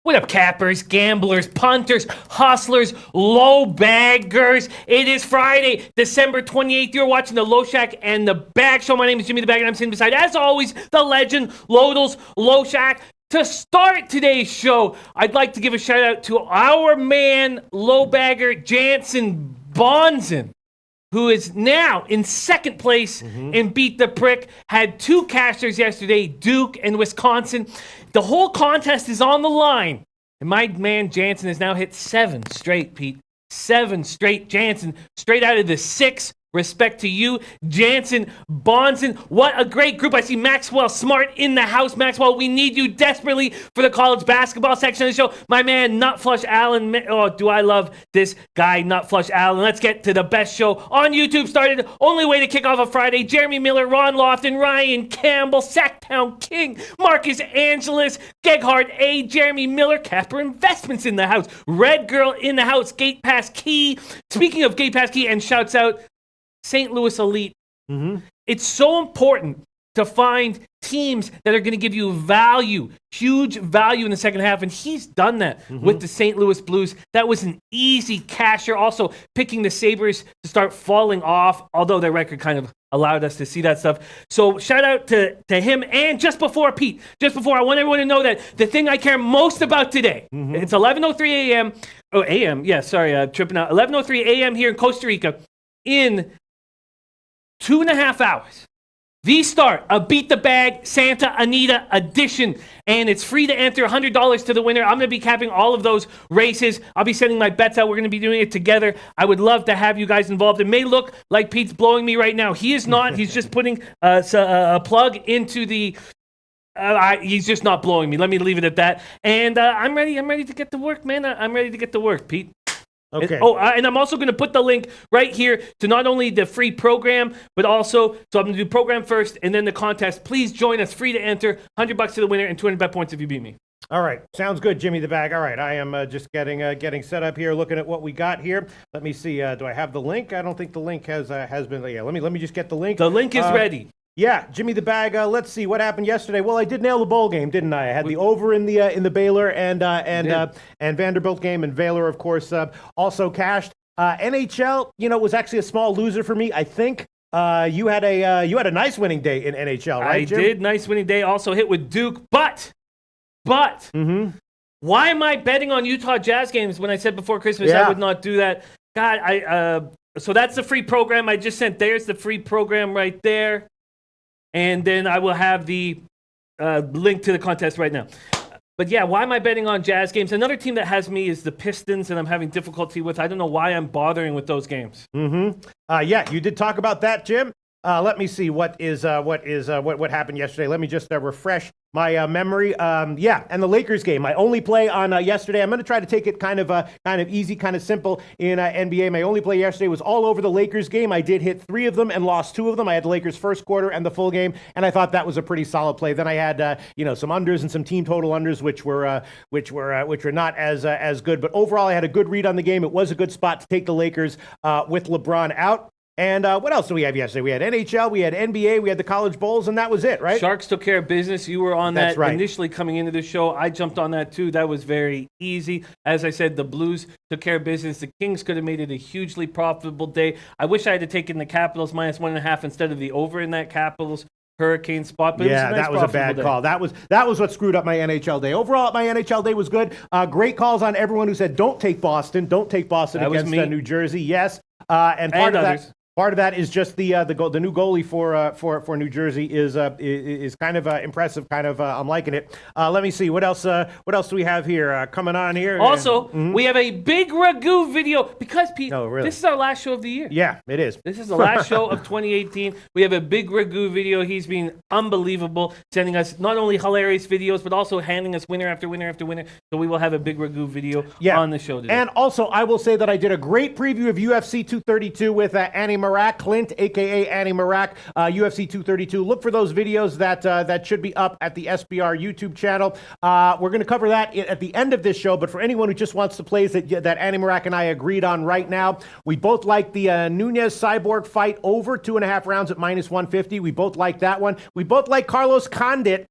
What up, cappers, gamblers, punters, hustlers, low baggers? It is Friday, December 28th. You're watching the Low Shack and the Bag Show. My name is Jimmy the Bag, and I'm sitting beside, as always, the legend, Lodels Low Shack. To start today's show, I'd like to give a shout out to our man, low bagger Jansen Bonzen, who is now in second place in Beat the Prick. Had two cashers yesterday, Duke and Wisconsin. The whole contest is on the line. And my man Jansen has now hit 7 straight, Pete. 7 straight. Jansen, straight out of the 6. Respect to you, Jansen Bonzen. What a great group. I see Maxwell Smart in the house. Maxwell, we need you desperately for the college basketball section of the show. My man, Nutflush Allen. Oh, do I love this guy, Nutflush Allen. Let's get to the best show on YouTube. Started only way to kick off a Friday. Jeremy Miller, Ron Lofton, Ryan Campbell, Sacktown King, Marcus Angeles, Geghard A, Jeremy Miller, Casper Investments in the house. Red Girl in the house, Gate Pass Key. Speaking of Gate Pass Key, and shouts out St. Louis Elite. It's so important to find teams that are going to give you value, huge value in the second half, and he's done that with the St. Louis Blues. That was an easy casher. Also, picking the Sabres to start falling off, although their record kind of allowed us to see that stuff. So shout out to him. And just before, Pete, I want everyone to know that the thing I care most about today, it's 11:03 a.m. Oh, a.m. Yeah, sorry, tripping out. 11:03 a.m. here in Costa Rica. In 2.5 hours, the start of Beat the Bag Santa Anita edition, and it's free to enter. $100 to the winner. I'm going to be capping all of those races. I'll be sending my bets out. We're going to be doing it together. I would love to have you guys involved. It may look like Pete's blowing me right now. He is not. He's just putting a plug into the. He's just not blowing me. Let me leave it at that. And I'm ready. I'm ready to get to work, man. I'm ready to get to work, Pete. Okay. And I'm also going to put the link right here to not only the free program, but also, so I'm going to do program first and then the contest. Please join us, free to enter, $100 to the winner and 200 bet points if you beat me. All right. Sounds good, Jimmy the Bag. All right. I am just getting set up here, looking at what we got here. Let me see. Do I have the link? I don't think the link has been. Yeah. Let me just get the link. The link is ready. Yeah, Jimmy the Bag. Let's see what happened yesterday. Well, I did nail the bowl game, didn't I? I had the over in the Baylor and Vanderbilt game, and Baylor, of course, also cashed. NHL, was actually a small loser for me. I think you had a nice winning day in NHL, right, Jim? I did. Nice winning day. Also hit with Duke, but why am I betting on Utah Jazz games when I said before Christmas I would not do that? God, so that's the free program I just sent. There's the free program right there. And then I will have the link to the contest right now. But yeah, why am I betting on Jazz games? Another team that has me is the Pistons, and I'm having difficulty with. I don't know why I'm bothering with those games. Yeah, you did talk about that, Jim. Let me see what happened yesterday. Let me just refresh my memory. And the Lakers game. My only play on yesterday. I'm going to try to take it kind of easy, kind of simple in NBA. My only play yesterday was all over the Lakers game. I did hit 3 of them and lost 2 of them. I had the Lakers first quarter and the full game, and I thought that was a pretty solid play. Then I had some unders and some team total unders, which were not as good. But overall, I had a good read on the game. It was a good spot to take the Lakers with LeBron out. And what else do we have yesterday? We had NHL, we had NBA, we had the college bowls, and that was it, right? Sharks took care of business. You were on that right. Initially coming into the show. I jumped on that too. That was very easy. As I said, the Blues took care of business. The Kings could have made it a hugely profitable day. I wish I had taken the Capitals -1.5 instead of the over in that Capitals Hurricane spot. But that was a bad call. That was what screwed up my NHL day. Overall, my NHL day was good. Great calls on everyone who said don't take Boston against New Jersey. Yes, and part of that is just the new goalie for New Jersey is kind of impressive. I'm liking it. Let me see what else do we have here coming on here. Also, we have a big Ragu video because Pete, really? This is our last show of the year. Yeah, it is. This is the last show of 2018. We have a big Ragu video. He's been unbelievable, sending us not only hilarious videos but also handing us winner after winner after winner. So we will have a big Ragu video on the show today. And also, I will say that I did a great preview of UFC 232 with Annie Marak, Clint, a.k.a. Annie Marak, UFC 232. Look for those videos that should be up at the SBR YouTube channel. We're going to cover that at the end of this show, but for anyone who just wants the plays that Annie Marak and I agreed on right now, we both like the Nunez-Cyborg fight over 2.5 rounds at -150. We both like that one. We both like Carlos Condit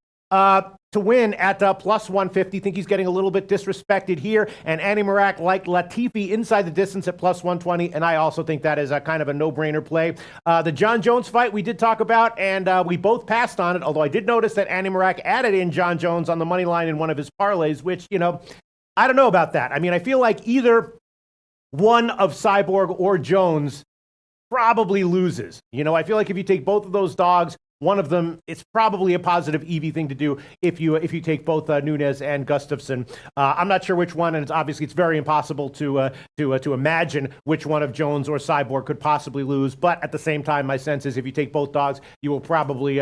to win at plus 150. Think he's getting a little bit disrespected here. And Andy Marak like Latifi inside the distance at plus 120. And I also think that is a kind of a no-brainer play. The John Jones fight we did talk about, and we both passed on it, although I did notice that Andy Marak added in John Jones on the money line in one of his parlays, which, I don't know about that. I mean, I feel like either one of Cyborg or Jones probably loses. I feel like if you take both of those dogs, one of them, it's probably a positive EV thing to do if you take both Nunez and Gustafsson. I'm not sure which one, and it's very impossible to imagine which one of Jones or Cyborg could possibly lose. But at the same time, my sense is if you take both dogs, you will probably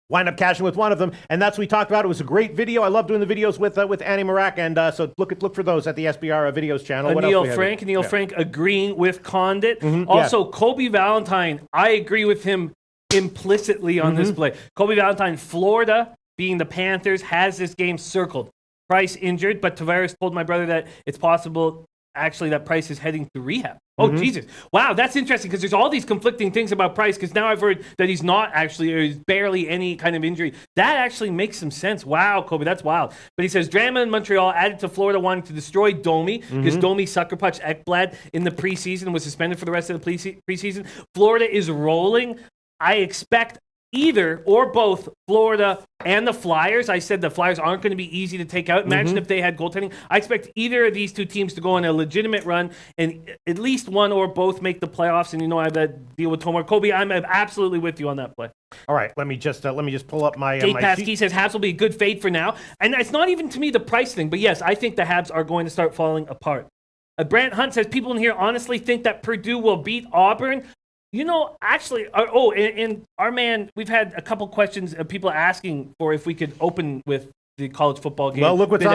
wind up cashing with one of them, and that's what we talked about. It was a great video. I love doing the videos with Andy Marak, and so look for those at the SBR videos channel. Neil Frank agreeing with Condit. Also, Kobe Valentine, I agree with him implicitly on this play. Kobe Valentine, Florida, being the Panthers, has this game circled. Price injured, but Tavares told my brother that it's possible actually that Price is heading to rehab. Oh, Jesus. Wow, that's interesting because there's all these conflicting things about Price because now I've heard that he's not actually, or he's barely any kind of injury. That actually makes some sense. Wow, Kobe, that's wild. But he says, drama in Montreal added to Florida wanting to destroy Domi because Domi sucker punched Ekblad in the preseason and was suspended for the rest of the preseason. Florida is rolling. I expect either or both Florida and the Flyers. I said the Flyers aren't going to be easy to take out. Imagine if they had goaltending. I expect either of these two teams to go on a legitimate run and at least one or both make the playoffs. And I have that deal with Tomar. Kobe, I'm absolutely with you on that play. All right, let me just pull up my. Kate Paskey says Habs will be a good fade for now, and it's not even to me the price thing. But yes, I think the Habs are going to start falling apart. Brant Hunt says people in here honestly think that Purdue will beat Auburn. Actually, and our man, we've had a couple questions of people asking for if we could open with the college football game. Well, look what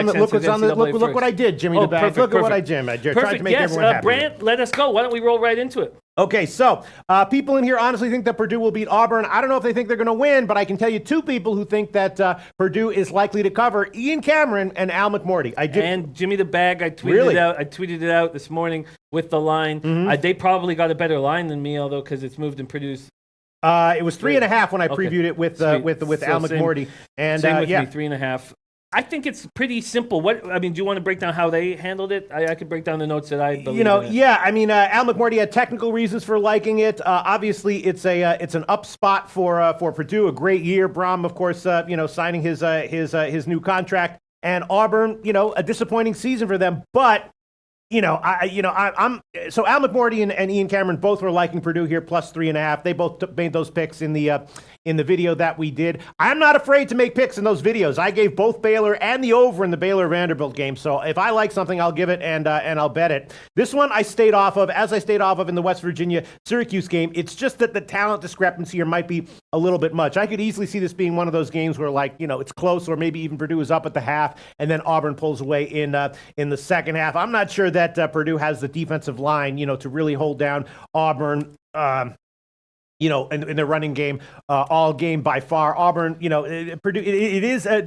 I did, Jimmy the Bag. Look at what I did. I tried to make everyone happy. Brant, let us go. Why don't we roll right into it? Okay, so people in here honestly think that Purdue will beat Auburn. I don't know if they think they're going to win, but I can tell you two people who think that Purdue is likely to cover: Ian Cameron and Al McMorty. And Jimmy the Bag. I tweeted it out this morning with the line. They probably got a better line than me, although because it's moved and produced. It was 3.5 when I previewed it with Al McMorty. And same with me, 3.5. I think it's pretty simple. Do you want to break down how they handled it? I could break down the notes that I believe. Al McMorty had technical reasons for liking it. Obviously, it's an up spot for Purdue. A great year. Braum, of course, signing his new contract, and Auburn, a disappointing season for them, but. So Al McMorty and Ian Cameron both were liking Purdue here plus 3.5. They both made those picks in the video that we did. I'm not afraid to make picks in those videos. I gave both Baylor and the over in the Baylor Vanderbilt game. So if I like something, I'll give it and I'll bet it. This one I stayed off of, as I stayed off of in the West Virginia Syracuse game. It's just that the talent discrepancy here might be a little bit much. I could easily see this being one of those games where it's close, or maybe even Purdue is up at the half and then Auburn pulls away in the second half. I'm not sure that Purdue has the defensive line, to really hold down Auburn, in their running game all game by far. Auburn, Purdue, there's a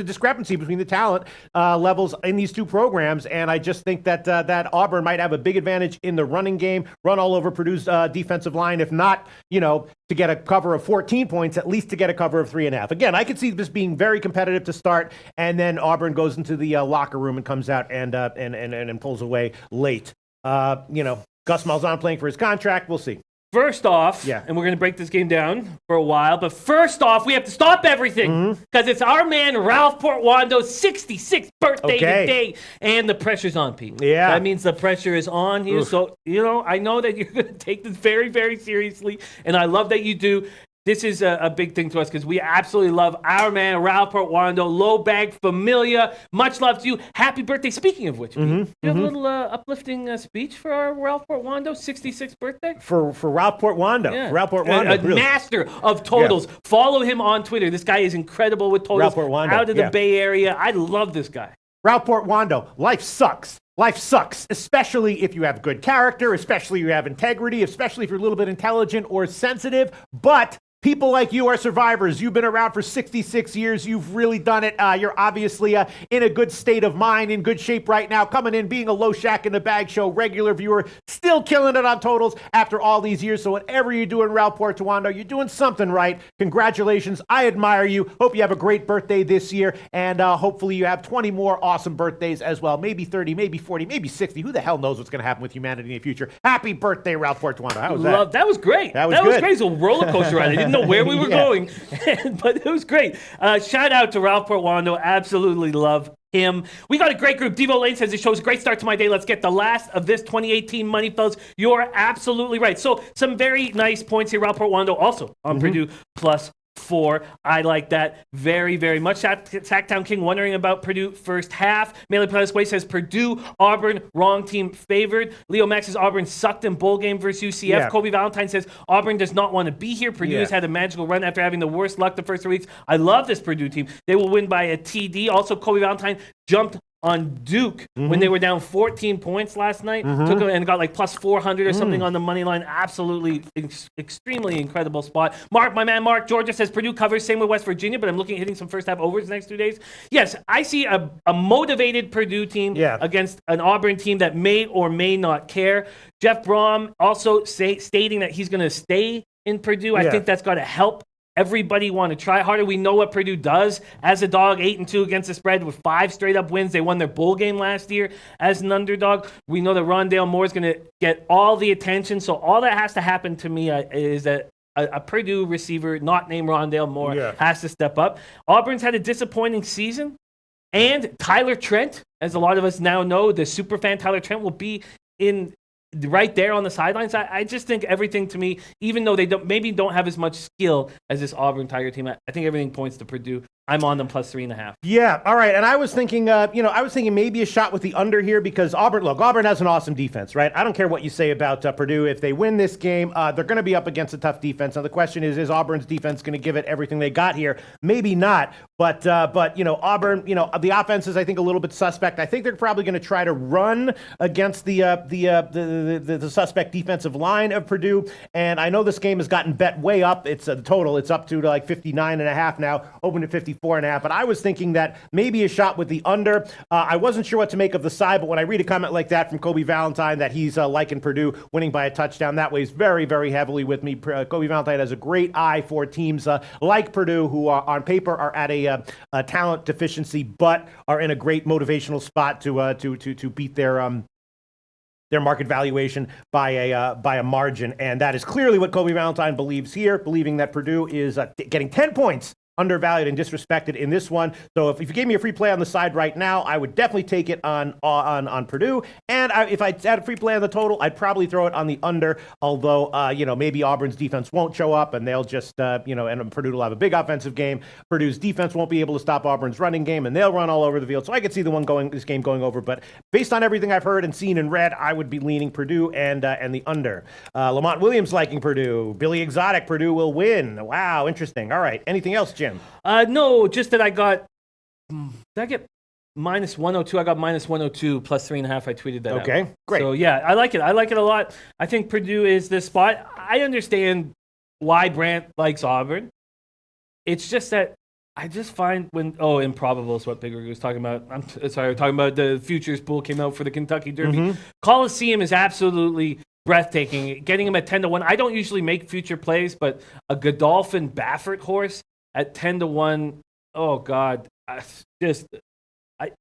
discrepancy between the talent levels in these two programs, and I just think that Auburn might have a big advantage in the running game, run all over Purdue's defensive line, if not, to get a cover of 14 points, at least to get a cover of 3.5. Again, I could see this being very competitive to start, and then Auburn goes into the locker room and comes out and pulls away late. Gus Malzahn playing for his contract. We'll see. First off, and we're going to break this game down for a while, but first off, we have to stop everything because it's our man Ralph Portwando's 66th birthday today, and the pressure's on, Pete. Yeah. That means the pressure is on you. Oof. So, I know that you're going to take this very, very seriously, and I love that you do. This is a big thing to us because we absolutely love our man, Ralph Portwando, LoBag Familia. Much love to you. Happy birthday. Speaking of which, you have a little uplifting speech for our Ralph Portwando 66th birthday? For Ralph Portwando. Yeah. Ralph Portwando. A master of totals. Yeah. Follow him on Twitter. This guy is incredible with totals. Ralph Portwando. Out of the Bay Area. I love this guy. Ralph Portwando. Life sucks. Life sucks, especially if you have good character, especially if you have integrity, especially if you're a little bit intelligent or sensitive, but People like you are survivors. You've been around for 66 years. You've really done it. You're obviously in a good state of mind, in good shape right now, coming in, being a Low Shack in the Bag show regular viewer, still killing it on totals after all these years. So whatever you do in Raptor Toronto, you're doing something right. Congratulations. I admire you. Hope you have a great birthday this year, and hopefully you have 20 more awesome birthdays as well. Maybe 30, maybe 40, maybe 60. Who the hell knows what's going to happen with humanity in the future? Happy birthday, Raptor Toronto. How was that? That was great. That was great. It was a roller coaster ride. I didn't know where we were going, but it was great. Shout out to Ralph Portwando. Absolutely love him. We got a great group. Devo Lane says, it shows a great start to my day. Let's get the last of this 2018 money, fellas. You're absolutely right. So some very nice points here. Ralph Portwando also on Purdue plus 4. I like that very, very much. Sacktown King wondering about Purdue first half. Melee Plus Way says Purdue, Auburn, wrong team favored. Leo Max says Auburn sucked in bowl game versus UCF. Yeah. Kobe Valentine says Auburn does not want to be here. Purdue has had a magical run after having the worst luck the first 3 weeks. I love this Purdue team. They will win by a TD. Also, Kobe Valentine jumped on Duke when they were down 14 points last night. Took them and got like plus 400 or something on the money line. Absolutely extremely incredible spot. Mark, my man Mark, Georgia says Purdue covers, same with West Virginia, but I'm looking at hitting some first half overs the next 2 days. Yes, I see a motivated Purdue team against an Auburn team that may or may not care. Jeff Brom also stating that he's going to stay in Purdue. I think that's got to help everybody want to try harder. We know what Purdue does as a dog, 8-2 against the spread with 5 straight up wins. They won their bowl game last year as an underdog. We know that Rondale Moore is going to get all the attention. So all that has to happen to me is that a Purdue receiver not named Rondale Moore has to step up. Auburn's had a disappointing season. And Tyler Trent, as a lot of us now know, the super fan Tyler Trent will be in right there on the sidelines. I just think everything to me, even though they don't have as much skill as this Auburn Tiger team, I think everything points to Purdue. I'm on them plus 3.5. Yeah, all right. And I was thinking, maybe a shot with the under here because Auburn has an awesome defense, right? I don't care what you say about Purdue. If they win this game, they're going to be up against a tough defense. Now the question is Auburn's defense going to give it everything they got here? Maybe not. But Auburn, the offense is I think a little bit suspect. I think they're probably going to try to run against the suspect defensive line of Purdue. And I know this game has gotten bet way up. It's the total. It's up to like 59.5 now, open to 54.5. But I was thinking that maybe a shot with the under. I wasn't sure what to make of the side, but when I read a comment like that from Kobe Valentine that he's liking Purdue winning by a touchdown, that weighs very, very heavily with me. Kobe Valentine has a great eye for teams like Purdue who are, on paper are at a talent deficiency, but are in a great motivational spot to beat their market valuation by a margin. And that is clearly what Kobe Valentine believes here, believing that Purdue is getting 10 points undervalued and disrespected in this one. So if you gave me a free play on the side right now, I would definitely take it on Purdue. And if I had a free play on the total, I'd probably throw it on the under. Although maybe Auburn's defense won't show up, and they'll just and Purdue will have a big offensive game. Purdue's defense won't be able to stop Auburn's running game, and they'll run all over the field. So I could see this game going over. But based on everything I've heard and seen and read, I would be leaning Purdue and the under. Lamont Williams liking Purdue. Billy Exotic, Purdue will win. Wow, interesting. All right. Anything else, Jim? No, just that I got. Did I get minus 102? I got minus 102 plus 3.5. I tweeted that out. Okay, great. So yeah, I like it. I like it a lot. I think Purdue is this spot. I understand why Brant likes Auburn. It's just that I just find improbable is what Big Ragu was talking about. I'm sorry, we're talking about the futures pool came out for the Kentucky Derby. Coliseum is absolutely breathtaking. Getting him at 10-1. I don't usually make future plays, but a Godolphin Baffert horse at 10-1, oh God,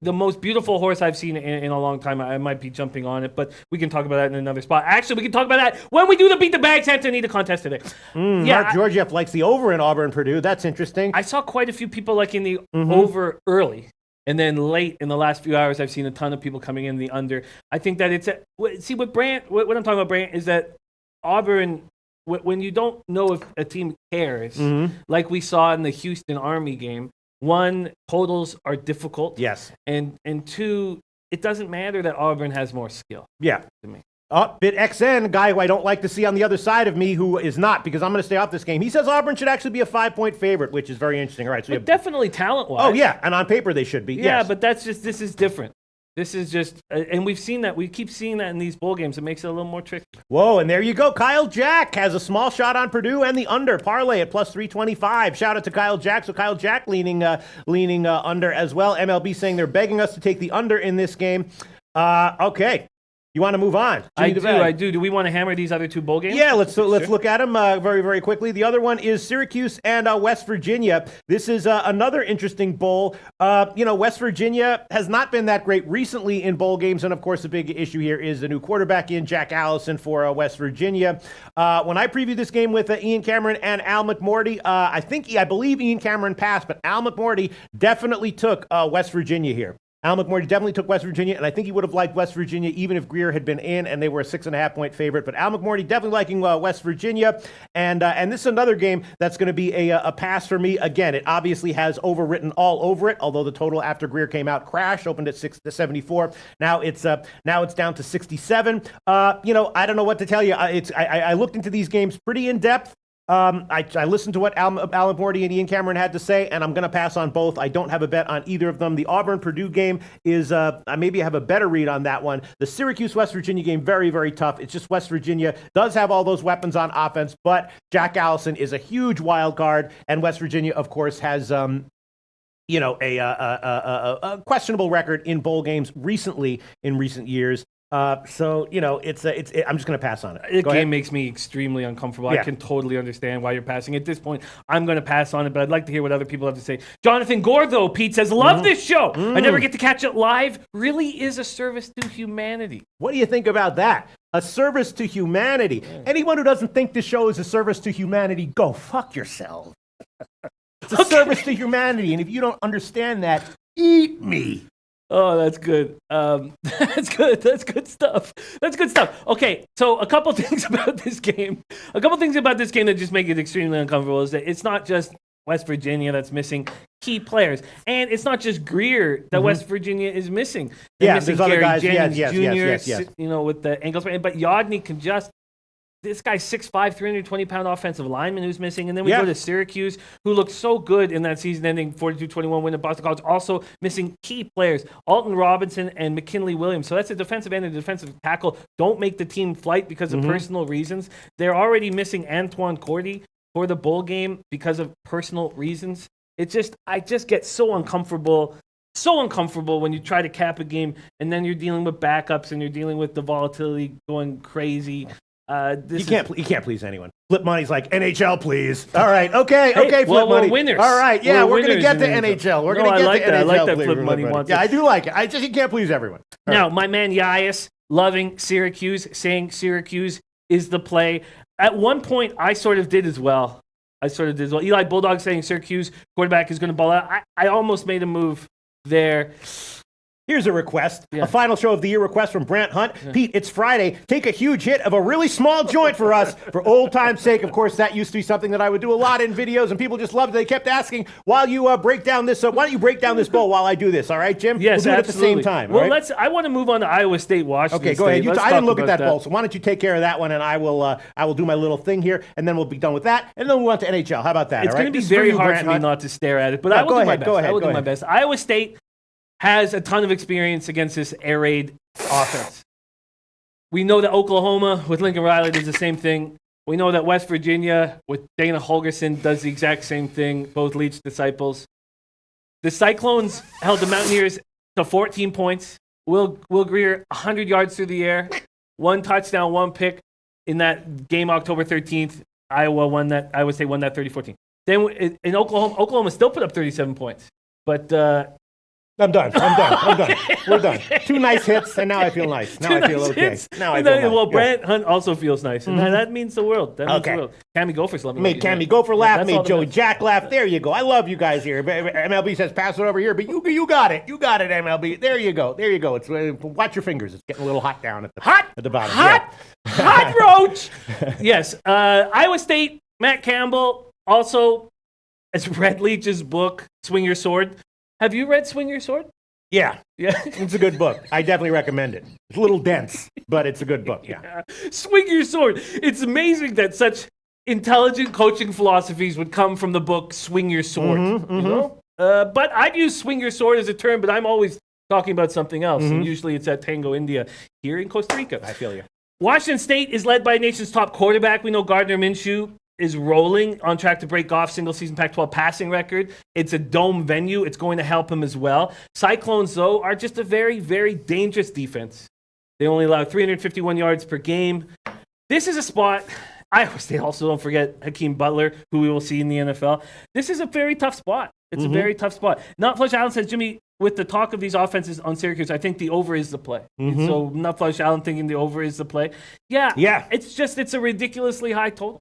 the most beautiful horse I've seen in a long time. I might be jumping on it, but we can talk about that in another spot. Actually, we can talk about that when we do the Beat the Bag Santa Anita contest today. Mark Georgiev likes the over in Auburn Purdue. That's interesting. I saw quite a few people liking the over early, and then late in the last few hours, I've seen a ton of people coming in the under. I think that with Brant, what I'm talking about, Brant, is that Auburn, when you don't know if a team cares, like we saw in the Houston Army game, one, totals are difficult. Yes. And two, it doesn't matter that Auburn has more skill. Yeah. To me. BitXN, guy who I don't like to see on the other side of me, who is not, because I'm going to stay off this game. He says Auburn should actually be a 5-point favorite, which is very interesting. All right, so definitely talent-wise. Oh, yeah, and on paper they should be. Yeah, yes. but this is different. This is just, and we've seen that. We keep seeing that in these bowl games. It makes it a little more tricky. Whoa, and there you go. Kyle Jack has a small shot on Purdue and the under parlay at plus 325. Shout out to Kyle Jack. So Kyle Jack leaning under as well. MLB saying they're begging us to take the under in this game. Okay. You want to move on? I do. Do we want to hammer these other two bowl games? Yeah, let's look at them very, very quickly. The other one is Syracuse and West Virginia. This is another interesting bowl. West Virginia has not been that great recently in bowl games, and of course the big issue here is the new quarterback in Jack Allison for West Virginia. When I previewed this game with Ian Cameron and Al McMorty, I believe Ian Cameron passed, but Al McMorty definitely took West Virginia here. Al McMorty definitely took West Virginia, and I think he would have liked West Virginia even if Greer had been in and they were a 6.5-point favorite. But Al McMorty definitely liking West Virginia. And this is another game that's going to be a pass for me. Again, it obviously has overwritten all over it, although the total after Greer came out crashed, opened at 74. Now it's down to 67. I don't know what to tell you. I looked into these games pretty in depth. I listened to what Al McMorty and Ian Cameron had to say, and I'm going to pass on both. I don't have a bet on either of them. The Auburn-Purdue game is, maybe I have a better read on that one. The Syracuse-West Virginia game, very, very tough. It's just West Virginia does have all those weapons on offense, but Jack Allison is a huge wild card, and West Virginia, of course, has a questionable record in bowl games in recent years. I'm just going to pass on it. The game makes me extremely uncomfortable. Yeah. I can totally understand why you're passing. At this point, I'm going to pass on it, but I'd like to hear what other people have to say. Jonathan Gore, though, Pete says, love this show. I never get to catch it live. Really is a service to humanity. What do you think about that? A service to humanity. Anyone who doesn't think this show is a service to humanity, go fuck yourself. It's a service to humanity, and if you don't understand that, eat me. Oh, that's good. That's good. That's good stuff. Okay, so a couple things about this game. That just make it extremely uncomfortable is that it's not just West Virginia that's missing key players, and it's not just Greer that West Virginia is missing. They're missing Gary guys. Jennings Yes. With the ankle sprain. But Yodny can just. This guy's 6'5", 320-pound offensive lineman who's missing. And then we go to Syracuse, who looked so good in that season-ending 42-21 win at Boston College, also missing key players, Alton Robinson and McKinley Williams. So that's a defensive end and a defensive tackle. Don't make the team flight because of personal reasons. They're already missing Antoine Cordy for the bowl game because of personal reasons. I just get so uncomfortable when you try to cap a game and then you're dealing with backups and you're dealing with the volatility going crazy. You can't please anyone. Flip Money's like, NHL, please. All right, okay, Flip Money. We're winners. All right, yeah, we're going to get to NHL. We're going to get to NHL. I like that Flip Money wants it. Yeah, I do like it. You can't please everyone. Now, my man Yaius, loving Syracuse, saying Syracuse is the play. At one point, I sort of did as well. Eli Bulldog saying Syracuse quarterback is going to ball out. I almost made a move there. Here's a request, a final show of the year request from Brant Hunt. Pete, it's Friday. Take a huge hit of a really small joint for us for old time's sake. Of course, that used to be something that I would do a lot in videos, and people just loved it. They kept asking, while you break down this, why don't you break down this bowl while I do this? All right, Jim? Yes, we'll do absolutely. it at the same time. Well, right? I want to move on to Iowa State, Washington. Okay, go ahead. State. I didn't look at that bowl, so why don't you take care of that one, and I will do my little thing here, and then we'll be done with that, and then we'll move on to NHL. How about that? It's going to be very hard for me not to stare at it, but I will do my best. I will do my best. Iowa State has a ton of experience against this air raid offense. We know that Oklahoma with Lincoln Riley does the same thing. We know that West Virginia with Dana Holgorsen does the exact same thing, both Leach disciples. The Cyclones held the Mountaineers to 14 points. Will Greer, 100 yards through the air, 1 touchdown, 1 pick in that game October 13th. Iowa State won that 30-14. Then in Oklahoma still put up 37 points. But I'm done. We're done. 2 nice hits, and now I feel nice. Now I feel okay. Now I feel nice. Well, Brant Hunt also feels nice, and that means the world. Cammy Gopher's loving made Cammy Gopher laugh, made Joey Jack laugh. There you go. I love you guys here. MLB says pass it over here, but you got it. You got it, MLB. There you go. It's watch your fingers. It's getting a little hot down at the bottom. Hot roach. Yes. Iowa State. Matt Campbell also has read Leach's book, Swing Your Sword. Have you read Swing Your Sword? Yeah. It's a good book. I definitely recommend it. It's a little dense, but it's a good book. Yeah. Swing Your Sword. It's amazing that such intelligent coaching philosophies would come from the book Swing Your Sword. You know? But I've used Swing Your Sword as a term, but I'm always talking about something else. And usually it's at Tango India here in Costa Rica. I feel you. Washington State is led by the nation's top quarterback. We know Gardner Minshew is rolling, on track to break off single-season Pac-12 passing record. It's a dome venue. It's going to help him as well. Cyclones, though, are just a very, very dangerous defense. They only allow 351 yards per game. This is a spot. Iowa State also, don't forget Hakeem Butler, who we will see in the NFL. This is a very tough spot. It's a very tough spot. Not Flush Allen says, Jimmy, with the talk of these offenses on Syracuse, I think the over is the play. So not Flush Allen thinking the over is the play. Yeah. It's a ridiculously high total.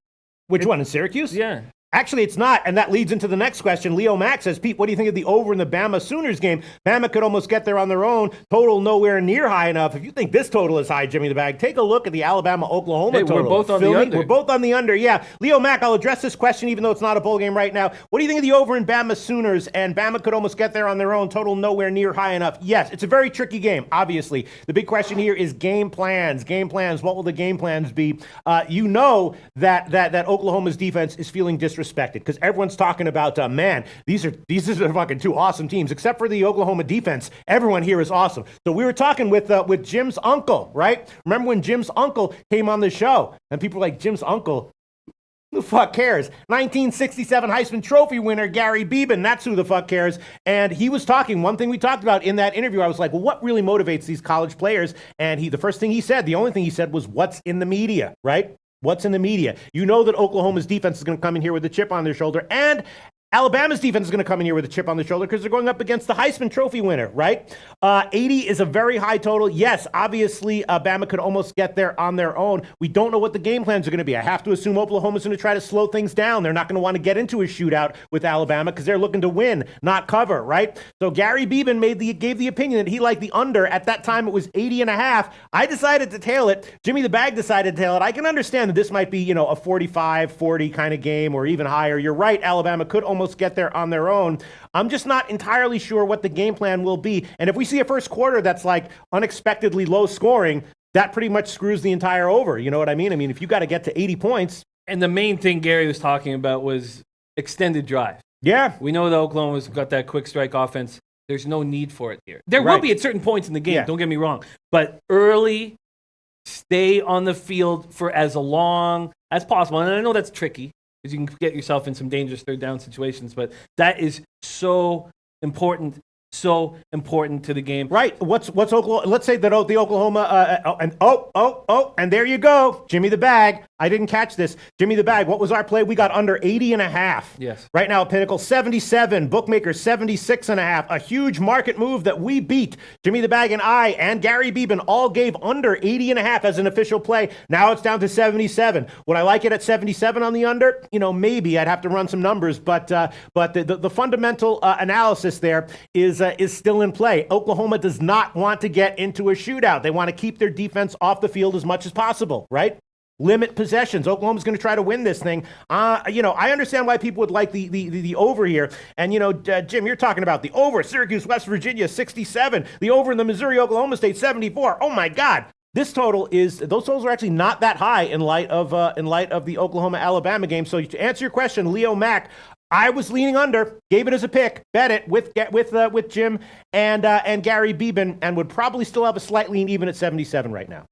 Which one, in Syracuse? Yeah. Actually, it's not, and that leads into the next question. Leo Mack says, Pete, what do you think of the over in the Bama Sooners game? Bama could almost get there on their own. Total nowhere near high enough. If you think this total is high, Jimmy the Bag, take a look at the Alabama-Oklahoma total. We're both on the under. We're both on the under, yeah. Leo Mack, I'll address this question even though it's not a bowl game right now. What do you think of the over in Bama Sooners? And Bama could almost get there on their own. Total nowhere near high enough. Yes, it's a very tricky game, obviously. The big question here is game plans. Game plans. What will the game plans be? You know that Oklahoma's defense is feeling disrespected because everyone's talking about, man, these are fucking two awesome teams, except for the Oklahoma defense. Everyone here is awesome. So we were talking with Jim's uncle, right? Remember when Jim's uncle came on the show and people were like, Jim's uncle? Who the fuck cares? 1967 Heisman Trophy winner Gary Beeben. That's who the fuck cares. And he was talking. One thing we talked about in that interview, I was like, well, what really motivates these college players? And the first thing he said, the only thing he said was, what's in the media, right? What's in the media? You know that Oklahoma's defense is going to come in here with a chip on their shoulder, and Alabama's defense is going to come in here with a chip on their shoulder because they're going up against the Heisman Trophy winner, right? 80 is a very high total. Yes, obviously, Bama could almost get there on their own. We don't know what the game plans are going to be. I have to assume Oklahoma's going to try to slow things down. They're not going to want to get into a shootout with Alabama because they're looking to win, not cover, right? So Gary Beeben gave the opinion that he liked the under. At that time, it was 80.5. I decided to tail it. Jimmy the Bag decided to tail it. I can understand that this might be, a 45-40 kind of game or even higher. You're right, Alabama could almost get there on their own. I'm just not entirely sure what the game plan will be. And if we see a first quarter that's like unexpectedly low scoring, that pretty much screws the entire over. You know what I mean? I mean, if you got to get to 80 points. And the main thing Gary was talking about was extended drive. Yeah. We know that Oklahoma's got that quick strike offense. There's no need for it here. There will be at certain points in the game, don't get me wrong. But early, stay on the field for as long as possible. And I know that's tricky, because you can get yourself in some dangerous third down situations, but that is so important to the game. Right. What's Oklahoma? Let's say that the Oklahoma and there you go, Jimmy the Bag. I didn't catch this. Jimmy the Bag, what was our play? We got under 80.5. Yes. Right now, Pinnacle 77, Bookmaker 76.5. A huge market move that we beat. Jimmy the Bag and I and Gary Beeben all gave under 80.5 as an official play. Now it's down to 77. Would I like it at 77 on the under? Maybe. I'd have to run some numbers, but the fundamental analysis there is still in play. Oklahoma does not want to get into a shootout. They want to keep their defense off the field as much as possible, right? Limit possessions. Oklahoma's going to try to win this thing. I understand why people would like the over here. And, Jim, you're talking about the over. Syracuse, West Virginia, 67. The over in the Missouri-Oklahoma State, 74. Oh, my God. Those totals are actually not that high in light of the Oklahoma-Alabama game. So to answer your question, Leo Mack, I was leaning under, gave it as a pick, bet it with Jim and Gary Beeben, and would probably still have a slight lean even at 77 right now.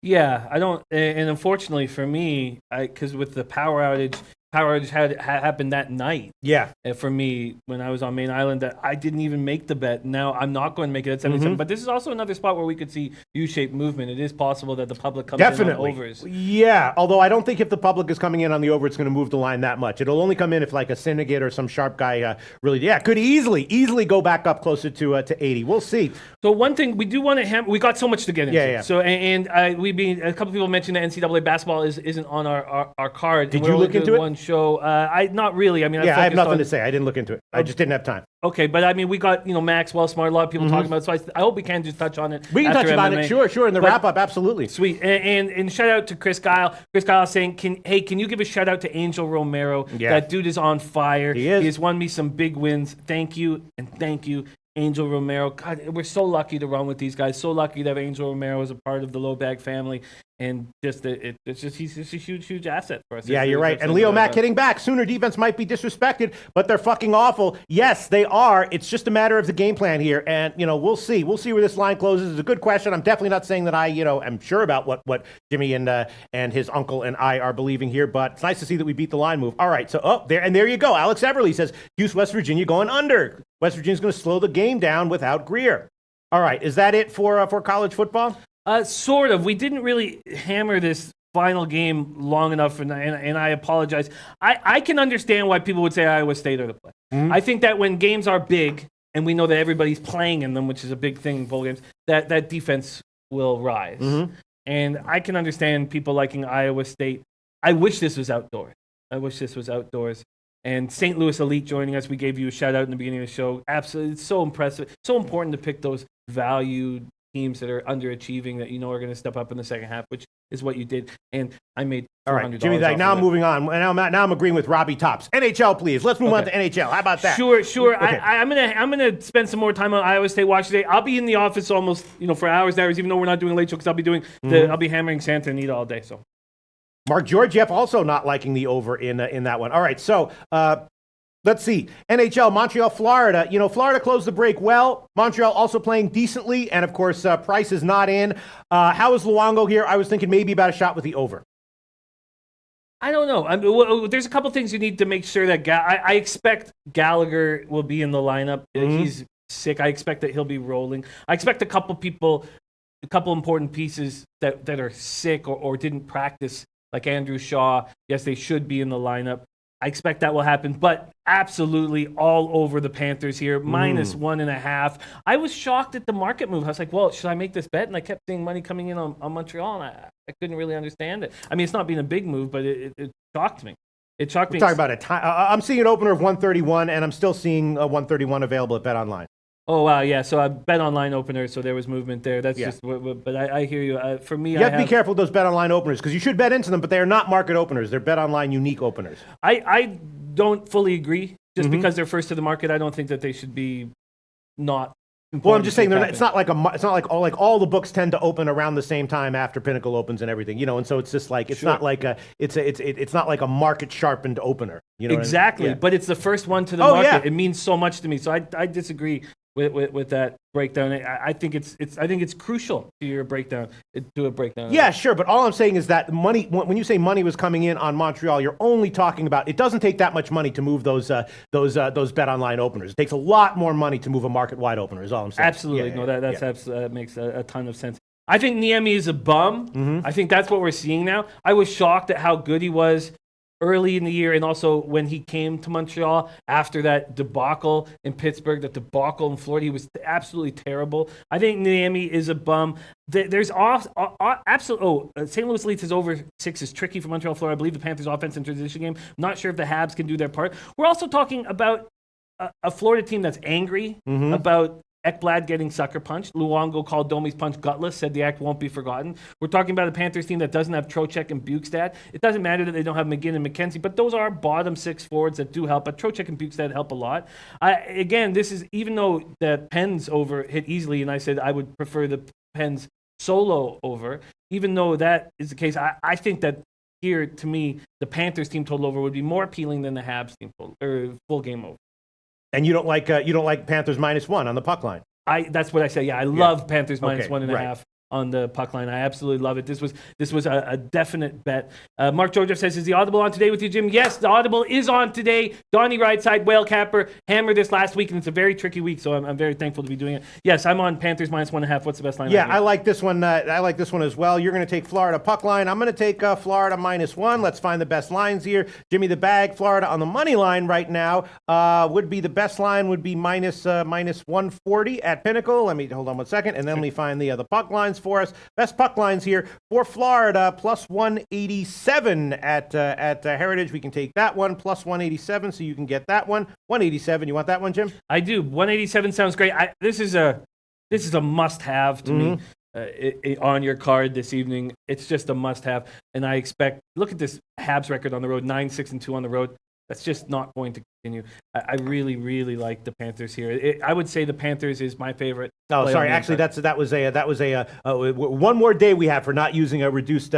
Yeah, I don't, and unfortunately for me, because with the power outage had happened that night. Yeah. And for me, when I was on Main Island, that I didn't even make the bet. Now I'm not going to make it at 77. But this is also another spot where we could see U-shaped movement. It is possible that the public comes in on overs. Yeah, although I don't think if the public is coming in on the over, it's going to move the line that much. It'll only come in if like a syndicate or some sharp guy could easily go back up closer to 80. We'll see. So one thing we do want to we got so much to get into. Yeah. So a couple people mentioned that NCAA basketball isn't on our card. Did you look into it? Show. Not really. I mean, I have nothing to say. I didn't look into it. I just didn't have time. Okay, but I mean, we got Maxwell Smart, a lot of people talking about it, so I hope we can just touch on it. We can touch on it, sure, in the wrap up, absolutely. Sweet, and shout out to Chris Kyle. Chris Kyle saying, can you give a shout out to Angel Romero? Yeah. That dude is on fire. He is. He has won me some big wins. Thank you, and thank you. Angel Romero. God, we're so lucky to run with these guys. So lucky to have Angel Romero as a part of the LoBag family. And he's just a huge asset for us. Yeah, you're right. And Leo Mack hitting back. Sooner defense might be disrespected, but they're fucking awful. Yes, they are. It's just a matter of the game plan here. And, we'll see. We'll see where this line closes. It's a good question. I'm definitely not saying that I, am sure about what Jimmy and his uncle and I are believing here, but it's nice to see that we beat the line move. All right. So, there you go. Alex Everly says, Hughes, West Virginia going under. West Virginia's going to slow the game down without Greer. All right. Is that it for college football? Sort of. We didn't really hammer this final game long enough, and I apologize. I can understand why people would say Iowa State are the play. I think that when games are big, and we know that everybody's playing in them, which is a big thing in bowl games, that defense will rise. And I can understand people liking Iowa State. I wish this was outdoors. And St. Louis Elite joining us. We gave you a shout out in the beginning of the show. Absolutely. It's so impressive. So important to pick those valued teams that are underachieving that are going to step up in the second half, which is what you did. And I made $400. All right, Jimmy, now I'm moving on. Now I'm agreeing with Robbie Tops. NHL, please. Let's move on to NHL. How about that? Sure. Okay. I'm gonna spend some more time on Iowa State Washington. I'll be in the office almost for hours, even though we're not doing a late show, because I'll be doing I'll be hammering Santa Anita all day. So. Mark Georgiev also not liking the over in that one. All right, so let's see. NHL, Montreal, Florida. Florida closed the break well. Montreal also playing decently. And, of course, Price is not in. How is Luongo here? I was thinking maybe about a shot with the over. I don't know. There's a couple things you need to make sure that I expect Gallagher will be in the lineup. He's sick. I expect that he'll be rolling. I expect a couple important pieces that are sick or didn't practice, like Andrew Shaw. Yes, they should be in the lineup. I expect that will happen, but absolutely all over the Panthers here, minus 1.5. I was shocked at the market move. I was like, well, should I make this bet? And I kept seeing money coming in on Montreal, and I couldn't really understand it. I mean, it's not being a big move, but it shocked me. It shocked me. We're talking about I'm seeing an opener of 131, and I'm still seeing 131 available at BetOnline. Oh, wow, yeah. So I bet online opener, so there was movement there. That's just, but I hear you. For me, you have to be careful with those bet online openers, because you should bet into them, but they are not market openers. They're bet online unique openers. I don't fully agree. Just because they're first to the market, I don't think that they should be not. Well, I'm just saying it's not like all the books tend to open around the same time after Pinnacle opens and everything, and so it's just like it's not like it's not like a market sharpened opener. Exactly, Yeah. But it's the first one to the market. Yeah. It means so much to me. So I disagree with that breakdown. I think it's crucial to your breakdown. To a breakdown. Yeah, sure. But all I'm saying is that money. When you say money was coming in on Montreal, you're only talking about. It doesn't take that much money to move those bet online openers. It takes a lot more money to move a market wide opener. Is all I'm saying. Absolutely. That makes a ton of sense. I think Niemi is a bum. I think that's what we're seeing now. I was shocked at how good he was early in the year, and also when he came to Montreal after that debacle in Pittsburgh, that debacle in Florida, he was absolutely terrible. I think Niemi is a bum. There's absolutely. St. Louis Elite is over 6 is tricky for Montreal, Florida. I believe the Panthers' offense in transition game. I'm not sure if the Habs can do their part. We're also talking about a Florida team that's angry about Ekblad getting sucker punched. Luongo called Domi's punch gutless, said the act won't be forgotten. We're talking about a Panthers team that doesn't have Trocheck and Bukestad. It doesn't matter that they don't have McGinn and McKenzie, but those are bottom 6 forwards that do help. But Trocheck and Bukestad help a lot. Again, this is, even though the Pens over hit easily, and I said I would prefer the Pens solo over, even though that is the case, I think that here, to me, the Panthers team total over would be more appealing than the Habs team total, or full game over. And you don't like Panthers -1 on the puck line. That's what I say. Yeah, I love Panthers minus 1.5 on the puck line. I absolutely love it. This was a definite bet. Mark Georgiev says, is the Audible on today with you, Jim? Yes, the Audible is on today. Donnie Rightside, Whale Capper, hammered this last week, and it's a very tricky week, so I'm very thankful to be doing it. Yes, I'm on Panthers minus 1.5. What's the best line? Yeah, I like this one. I like this one as well. You're going to take Florida puck line. I'm going to take Florida -1. Let's find the best lines here. Jimmy the Bag, Florida on the money line right now would be the best line would be minus 140 at Pinnacle. Let me hold on one second, and then let me find the puck lines for us. Best puck lines here for Florida, plus 187 at Heritage. We can take that one, plus 187, so you can get that one. 187, you want that one, Jim? I do. 187 sounds great. This is a must-have to me on your card this evening. It's just a must-have, and I expect. Look at this Habs record on the road: 9-6-2 on the road. That's just not going to continue. I really, really like the Panthers here. I would say the Panthers is my favorite. Oh, sorry. Actually, that was a one more day we have for not using a reduced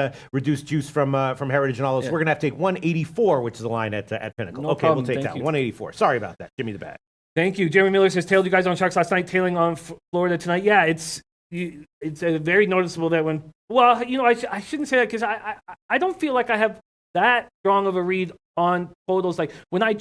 juice from Heritage and all this. Yeah. We're gonna have to take 184, which is the line at Pinnacle. No okay, problem. We'll take that 184. Sorry about that. Jimmy the Bag. Thank you. Jeremy Miller says, tailed you guys on Sharks last night, tailing on Florida tonight. Yeah, it's a very noticeable that when, well, I shouldn't say that because I don't feel like I have that strong of a read on totals. Like when I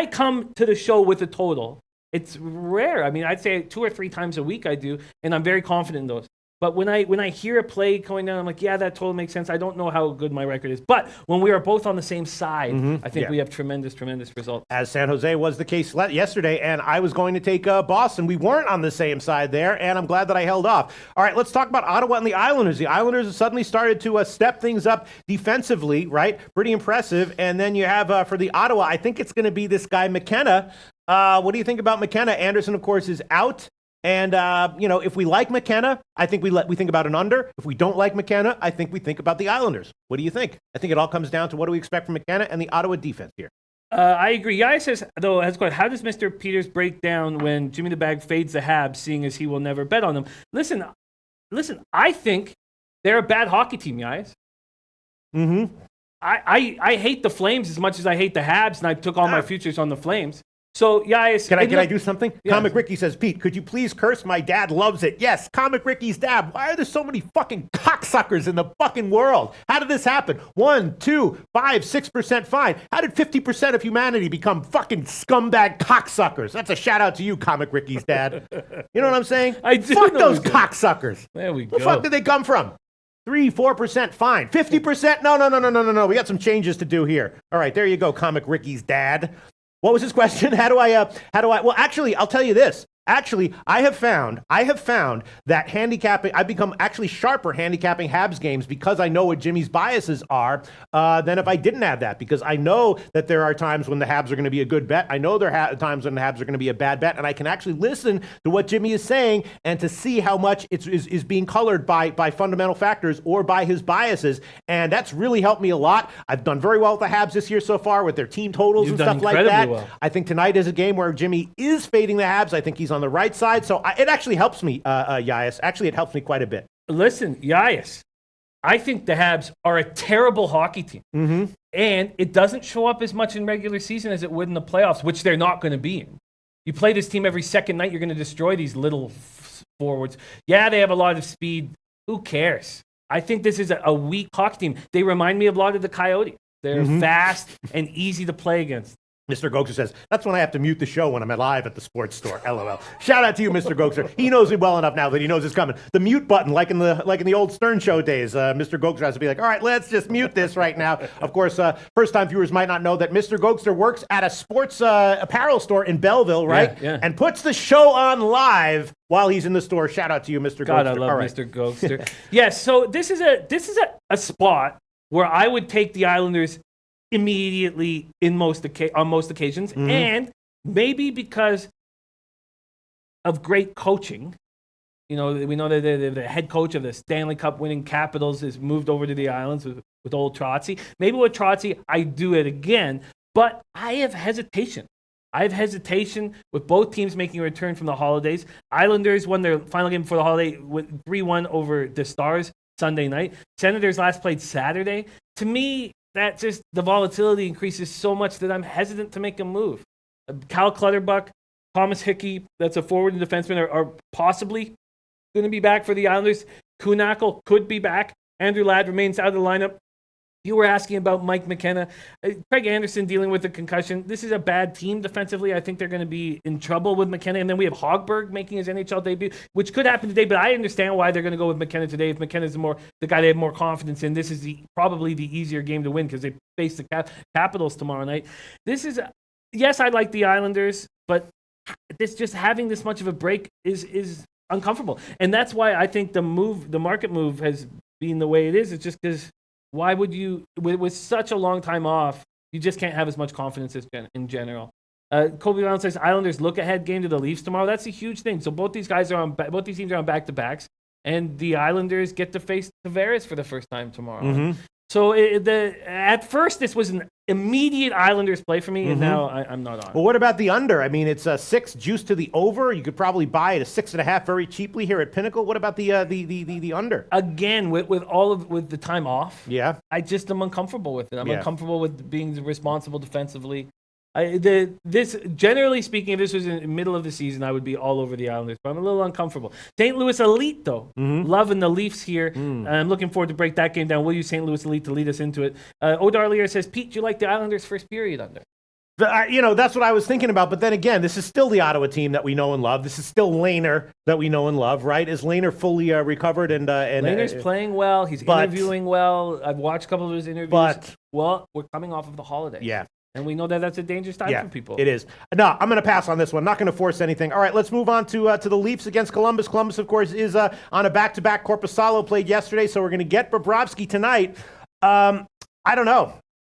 come to the show with a total, it's rare. I mean, I'd say 2 or 3 times a week I do, and I'm very confident in those. But when I hear a play going down, I'm like, yeah, that total makes sense. I don't know how good my record is. But when we are both on the same side, I think we have tremendous, tremendous results. As San Jose was the case yesterday, and I was going to take Boston. We weren't on the same side there, and I'm glad that I held off. All right, let's talk about Ottawa and the Islanders. The Islanders have suddenly started to step things up defensively, right? Pretty impressive. And then you have, for the Ottawa, I think it's going to be this guy, McKenna. What do you think about McKenna? Anderson, of course, is out. And, if we like McKenna, I think we think about an under. If we don't like McKenna, I think we think about the Islanders. What do you think? I think it all comes down to what do we expect from McKenna and the Ottawa defense here. I agree. Yaya says, though, how does Mr. Peters break down when Jimmy the Bag fades the Habs, seeing as he will never bet on them? Listen, I think they're a bad hockey team, guys. Mm-hmm. I hate the Flames as much as I hate the Habs, and I took all my futures on the Flames. So, yeah, can I do something? Yeah. Comic Ricky says, Pete, could you please curse? My dad loves it. Yes, Comic Ricky's dad. Why are there so many fucking cocksuckers in the fucking world? How did this happen? 1, 2, 5, 6% fine. How did 50% of humanity become fucking scumbag cocksuckers? That's a shout out to you, Comic Ricky's dad. You know what I'm saying? I do. Fuck those cocksuckers. There we go. Where the fuck did they come from? 3, 4% fine. 50%? No. We got some changes to do here. All right, there you go, Comic Ricky's dad. What was his question? Well, actually, I'll tell you this. Actually, I have found that handicapping, I've become actually sharper handicapping Habs games because I know what Jimmy's biases are than if I didn't have that, because I know that there are times when the Habs are going to be a good bet. I know there are times when the Habs are going to be a bad bet, and I can actually listen to what Jimmy is saying and to see how much is being colored by fundamental factors or by his biases, and that's really helped me a lot. I've done very well with the Habs this year so far with their team totals and stuff like that. Well. I think tonight is a game where Jimmy is fading the Habs. I think he's on the right side, so it actually helps me, Yais. Actually, it helps me quite a bit. Listen, Yais, I think the Habs are a terrible hockey team, and it doesn't show up as much in regular season as it would in the playoffs, which they're not going to be in. You play this team every second night, you're going to destroy these little forwards. Yeah, they have a lot of speed. Who cares? I think this is a weak hockey team. They remind me of a lot of the Coyotes. They're fast and easy to play against. Mr. Goxer says, that's when I have to mute the show when I'm live at the sports store. LOL. Shout out to you, Mr. Goxer. He knows me well enough now that he knows it's coming. The mute button, like in the old Stern Show days, Mr. Goxer has to be like, all right, let's just mute this right now. Of course, first-time viewers might not know that Mr. Goxer works at a sports apparel store in Belleville, right? Yeah. And puts the show on live while he's in the store. Shout out to you, Mr. Goxer. God, I love Mr. Goxer. Yes, so this is a spot where I would take the Islanders immediately on most occasions, and maybe because of great coaching. We know that the head coach of the Stanley Cup winning Capitals has moved over to the Islands with old Trotzy. Maybe with Trotzy, I do it again, but I have hesitation. With both teams making a return from the holidays. Islanders won their final game before the holiday with 3-1 over the Stars Sunday night. Senators last played Saturday. To me, that just the volatility increases so much that I'm hesitant to make a move. Cal Clutterbuck, Thomas Hickey, that's a forward and defenseman, are possibly going to be back for the Islanders. Kuhnhackl could be back. Andrew Ladd remains out of the lineup. You were asking about Mike McKenna. Craig Anderson dealing with a concussion. This is a bad team defensively. I think they're going to be in trouble with McKenna. And then we have Hogberg making his NHL debut, which could happen today. But I understand why they're going to go with McKenna today. If McKenna's the guy they have more confidence in, this is probably the easier game to win because they face the Capitals tomorrow night. Yes, I like the Islanders, but just having this much of a break is uncomfortable. And that's why I think the market move has been the way it is. It's just because why would you, with such a long time off, you just can't have as much confidence in general. Kobe Brown says Islanders look ahead game to the Leafs tomorrow. That's a huge thing. So both these teams are on back to backs, and the Islanders get to face Tavares for the first time tomorrow. So at first this was an immediate Islanders play for me, and now I'm not on. Well, what about the under? I mean, it's 6 juice to the over. You could probably buy it at 6.5 very cheaply here at Pinnacle. What about the under? Again, with the time off, Yeah. I just am uncomfortable with it. I'm Yeah. uncomfortable with being responsible defensively. This generally speaking, if this was in the middle of the season, I would be all over the Islanders, but I'm a little uncomfortable. St. Louis Elite, though, loving the Leafs here. I'm looking forward to break that game down. We'll use St. Louis Elite to lead us into it. O'Darlier says, Pete, do you like the Islanders' first period under? That's what I was thinking about. But then again, this is still the Ottawa team that we know and love. This is still Lehner that we know and love, right? Is Lehner fully recovered? And Lehner's playing well. He's interviewing well. I've watched a couple of his interviews. Well, we're coming off of the holiday. Yeah. And we know that that's a dangerous time for people. It is. No, I'm going to pass on this one. Not going to force anything. All right, let's move on to the Leafs against Columbus. Columbus, of course, is on a back-to-back. Korpisalo played yesterday, so we're going to get Bobrovsky tonight. I don't know.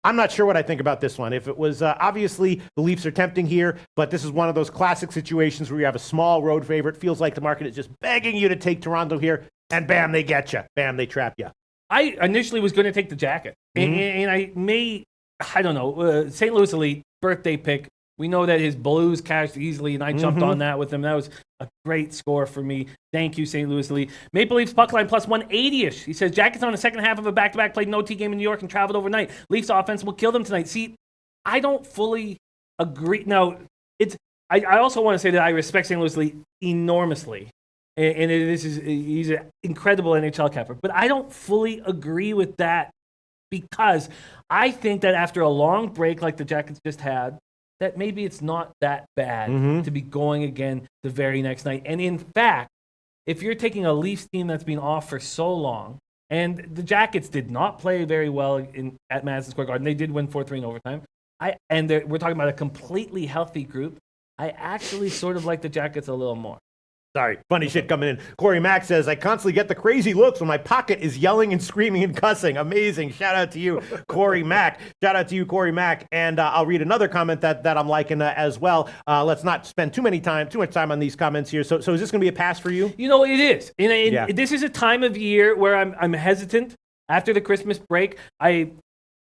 I'm not sure what I think about this one. If it was, obviously, the Leafs are tempting here, but this is one of those classic situations where you have a small road favorite. Feels like the market is just begging you to take Toronto here, and bam, they get you. Bam, they trap you. I initially was going to take the Jacket, and I don't know, St. Louis Elite, birthday pick. We know that his Blues cashed easily, and I jumped on that with him. That was a great score for me. Thank you, St. Louis Elite. Maple Leafs puck line plus 180-ish. He says, Jackets on the second half of a back-to-back, played an OT game in New York and traveled overnight. Leafs offense will kill them tonight. See, I don't fully agree. Now, I also want to say that I respect St. Louis Elite enormously. And he's an incredible NHL capper. But I don't fully agree with that, because I think that after a long break like the Jackets just had, that maybe it's not that bad to be going again the very next night. And in fact, if you're taking a Leafs team that's been off for so long, and the Jackets did not play very well at Madison Square Garden, they did win 4-3 in overtime. We're talking about a completely healthy group. I actually sort of like the Jackets a little more. Sorry, funny shit coming in. Corey Mack says, I constantly get the crazy looks when my pocket is yelling and screaming and cussing. Amazing. Shout out to you, Corey Mack. Shout out to you, Corey Mack. And I'll read another comment that I'm liking as well. Let's not spend too much time on these comments here. So is this going to be a pass for you? You know, it is. This is a time of year where I'm hesitant. After the Christmas break, I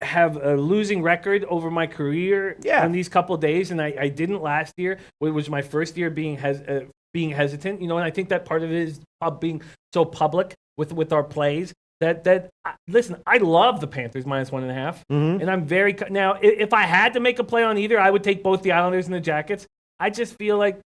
have a losing record over my career on these couple of days, and I didn't last year. It was my first year being hesitant, and I think that part of it is being so public with our plays that listen, I love the Panthers minus 1.5, and I'm very now. If I had to make a play on either, I would take both the Islanders and the Jackets. I just feel like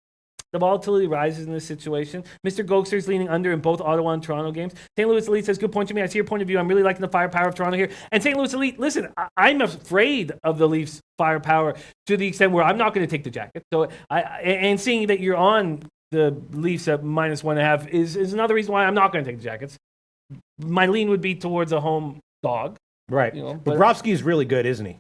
the volatility rises in this situation. Mr. Gokster's leaning under in both Ottawa and Toronto games. St. Louis Elite says, good point to me. I see your point of view. I'm really liking the firepower of Toronto here. And St. Louis Elite, listen, I'm afraid of the Leafs' firepower to the extent where I'm not going to take the Jackets. So and seeing that you're on the Leafs at minus 1.5 is another reason why I'm not going to take the Jackets. My lean would be towards a home dog. Right. Bobrovsky is really good, isn't he?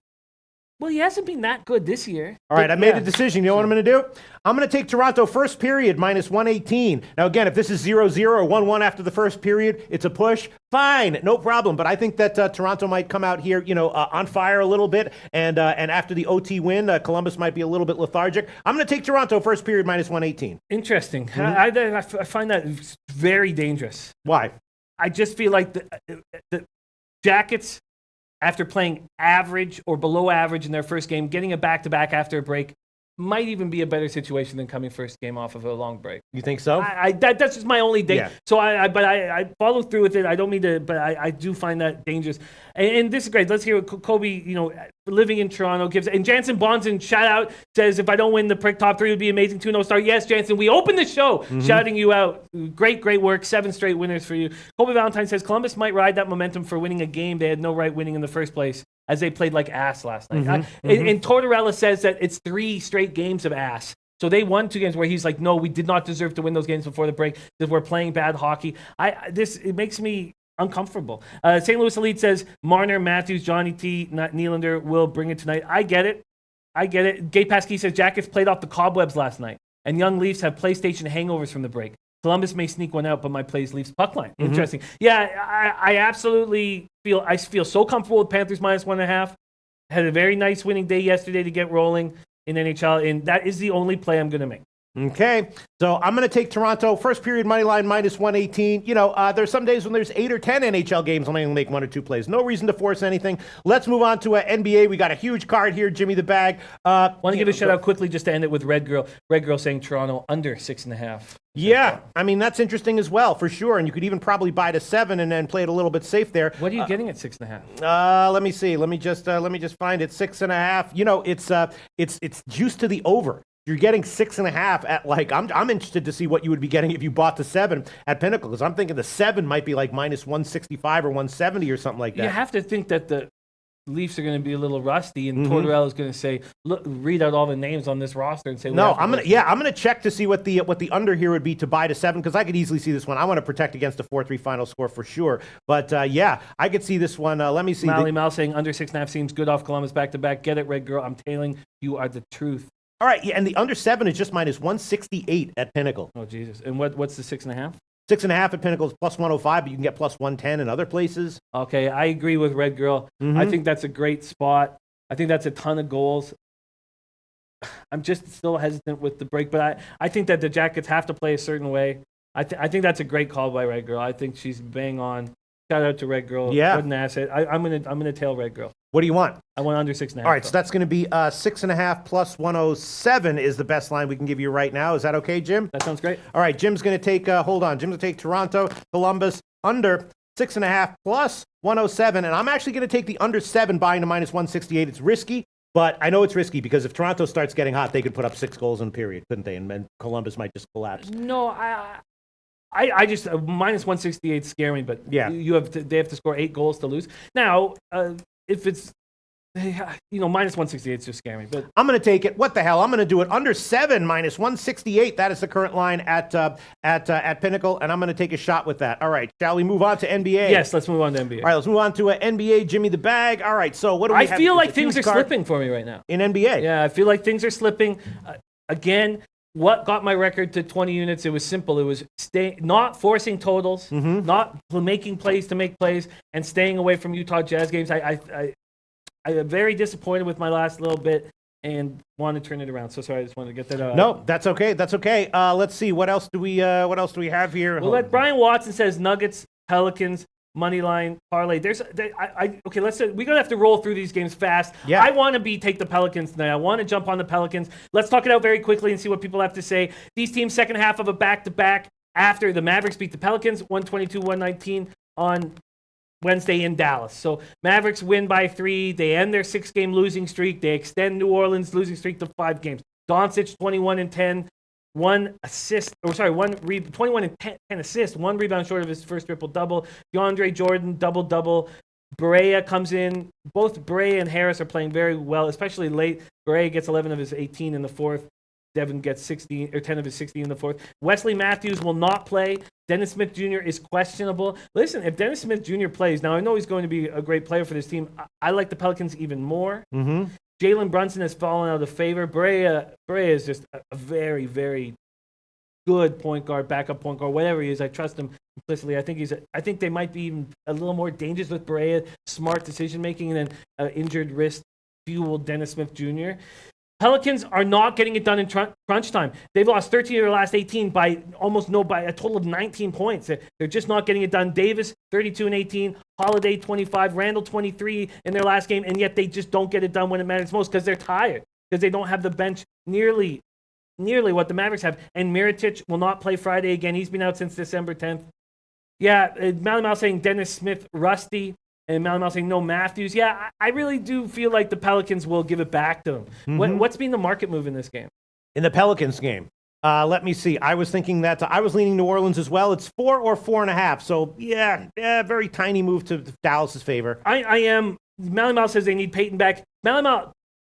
Well, he hasn't been that good this year. All right, I made a decision. You know what I'm going to do? I'm going to take Toronto first period minus 118. Now, again, if this is 0-0 or 1-1 after the first period, it's a push. Fine, no problem. But I think that Toronto might come out here, on fire a little bit. And after the OT win, Columbus might be a little bit lethargic. I'm going to take Toronto first period minus 118. Interesting. I find that very dangerous. Why? I just feel like the Jackets, after playing average or below average in their first game, getting a back-to-back after a break might even be a better situation than coming first game off of a long break. You think so? That's just my only day. Yeah. So I follow through with it. I don't mean to, but I do find that dangerous. And this is great. Let's hear what Kobe, living in Toronto gives. And Jansen Bonson, shout out, says, if I don't win the prick top 3 would be amazing. 2-0 start. Yes, Jansen, we opened the show shouting you out. Great work. 7 straight winners for you. Kobe Valentine says, Columbus might ride that momentum for winning a game they had no right winning in the first place, as they played like ass last night. And Tortorella says that it's 3 straight games of ass. So they won 2 games where he's like, no, we did not deserve to win those games before the break, because we're playing bad hockey. It makes me uncomfortable. St. Louis Elite says, Marner, Matthews, Johnny T, Nylander will bring it tonight. I get it. Gay Pasky says, Jackets played off the cobwebs last night, and young Leafs have PlayStation hangovers from the break. Columbus may sneak one out, but my plays Leafs puck line. Interesting. Yeah, I absolutely feel so comfortable with Panthers minus 1.5. Had a very nice winning day yesterday to get rolling in NHL, and that is the only play I'm going to make. Okay, so I'm going to take Toronto. First period money line minus 118. You know, there's some days when there's 8 or 10 NHL games when I only make 1 or 2 plays. No reason to force anything. Let's move on to NBA. We got a huge card here. Jimmy the Bag. Want to give a shout out quickly just to end it with Red Girl. Red Girl saying Toronto under 6.5. Yeah, I mean, that's interesting as well, for sure. And you could even probably buy to 7 and then play it a little bit safe there. What are you getting at 6.5? Let me see. Let me just find it. 6.5. You know, it's juiced to the over. You're getting 6.5 at like, I'm interested to see what you would be getting if you bought the 7 at Pinnacle, because I'm thinking the 7 might be like minus 165 or 170 or something like that. You have to think that the Leafs are going to be a little rusty, and Tortorella is going to say, "Look, read out all the names on this roster and say." No, I'm gonna check to see what the under here would be to buy to 7, because I could easily see this one. I want to protect against a 4-3 final score for sure, but yeah, I could see this one. Let me see. Mal saying under 6.5 seems good off Columbus back to back. Get it, Red Girl. I'm tailing. You are the truth. All right, yeah, and the under 7 is just minus 168 at Pinnacle. Oh Jesus! And what's the 6.5? 6.5 at Pinnacle is plus 105, but you can get plus 110 in other places. Okay, I agree with Red Girl. I think that's a great spot. I think that's a ton of goals. I'm just still hesitant with the break, but I think that the Jackets have to play a certain way. I think that's a great call by Red Girl. I think she's bang on. Shout out to Red Girl. Yeah, what an asset. I'm gonna tail Red Girl. What do you want? I want under 6.5. All right, so that's going to be 6.5 plus 107 is the best line we can give you right now. Is that okay, Jim? That sounds great. All right, Jim's going to take, hold on, Jim's going to take Toronto, Columbus, under 6.5 plus 107, and I'm actually going to take the under 7 buying to minus 168. It's risky, but I know it's risky because if Toronto starts getting hot, they could put up 6 goals in a period, couldn't they? And then Columbus might just collapse. No, I just minus 168 scare me, but yeah, they have to score 8 goals to lose. Now, if it's minus 168 is just scary. But I'm going to take it. What the hell? I'm going to do it under 7 minus 168. That is the current line at Pinnacle, and I'm going to take a shot with that. All right, shall we move on to NBA? Yes, let's move on to NBA. All right, let's move on to NBA. Jimmy the Bag. All right, so what do we have? I feel like things are slipping for me right now in NBA. Yeah, I feel like things are slipping. Again, what got my record to 20 units? It was simple. It was not forcing totals, not making plays to make plays, and staying away from Utah Jazz games. I am very disappointed with my last little bit and want to turn it around. So sorry, I just wanted to get that out. No, that's okay. That's okay. Let's see. What else do we have here? Well, Brian Watson says Nuggets, Pelicans, money line, parlay. Okay, let's say we're going to have to roll through these games fast. Yeah. I want to take the Pelicans tonight. I want to jump on the Pelicans. Let's talk it out very quickly and see what people have to say. These teams, second half of a back-to-back after the Mavericks beat the Pelicans 122-119 on Wednesday in Dallas. So Mavericks win by 3. They end their 6-game losing streak. They extend New Orleans' losing streak to 5 games. Doncic 21-10, 21 and 10 assists, 1 rebound short of his first triple-double. DeAndre Jordan, double-double. Barea comes in. Both Barea and Harris are playing very well, especially late. Barea gets 11 of his 18 in the fourth. Devin gets 16 or 10 of his 16 in the fourth. Wesley Matthews will not play. Dennis Smith Jr. is questionable. Listen, if Dennis Smith Jr. plays, now I know he's going to be a great player for this team. I like the Pelicans even more. Jalen Brunson has fallen out of favor. Barea is just a very, very good point guard, backup point guard, whatever he is. I trust him implicitly. I think they might be even a little more dangerous with Barea. Smart decision making, and then injured wrist fueled Dennis Smith Jr. Pelicans are not getting it done in crunch time. They've lost 13 of their last 18 by a total of 19 points. They're just not getting it done. Davis, 32 and 18. Holiday, 25. Randall, 23 in their last game, and yet they just don't get it done when it matters most because they're tired, because they don't have the bench nearly what the Mavericks have. And Mirotic will not play Friday again. He's been out since December 10th. Yeah, Mal saying Dennis Smith, rusty. And Mal saying no Matthews. Yeah, I really do feel like the Pelicans will give it back to them. What's been the market move in this game? In the Pelicans game, let me see. I was thinking that I was leaning New Orleans as well. It's 4 or 4.5. So yeah, very tiny move to Dallas's favor. I am. Mal says they need Peyton back.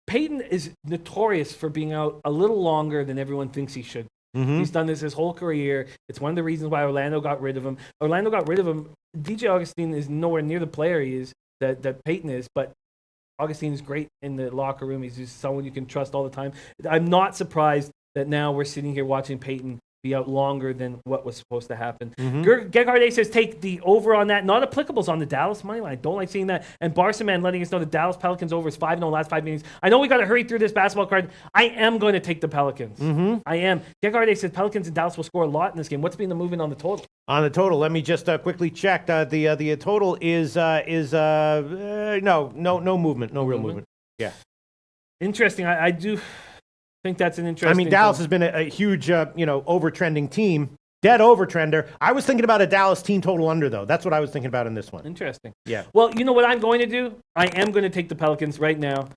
Peyton is notorious for being out a little longer than everyone thinks he should. He's done this his whole career. It's one of the reasons why Orlando got rid of him. DJ Augustine is nowhere near the player he is that Peyton is, but Augustine is great in the locker room. He's just someone you can trust all the time. I'm not surprised that now we're sitting here watching Peyton be out longer than what was supposed to happen. Geghardt says take the over on that. Not applicables on the Dallas money line. I don't like seeing that. And Barsaman letting us know the Dallas Pelicans over is 5-0 last 5 meetings. I know we got to hurry through this basketball card. I am going to take the Pelicans. I am. Geghardt says Pelicans and Dallas will score a lot in this game. What's been the movement on the total? On the total, let me just quickly check. The total is no movement, no real movement. Yeah. Interesting. I do think that's an interesting. I mean, Dallas has been a huge, overtrending team. Dead overtrender. I was thinking about a Dallas team total under, though. That's what I was thinking about in this one. Interesting. Yeah. Well, you know what I'm going to do? I am going to take the Pelicans right now.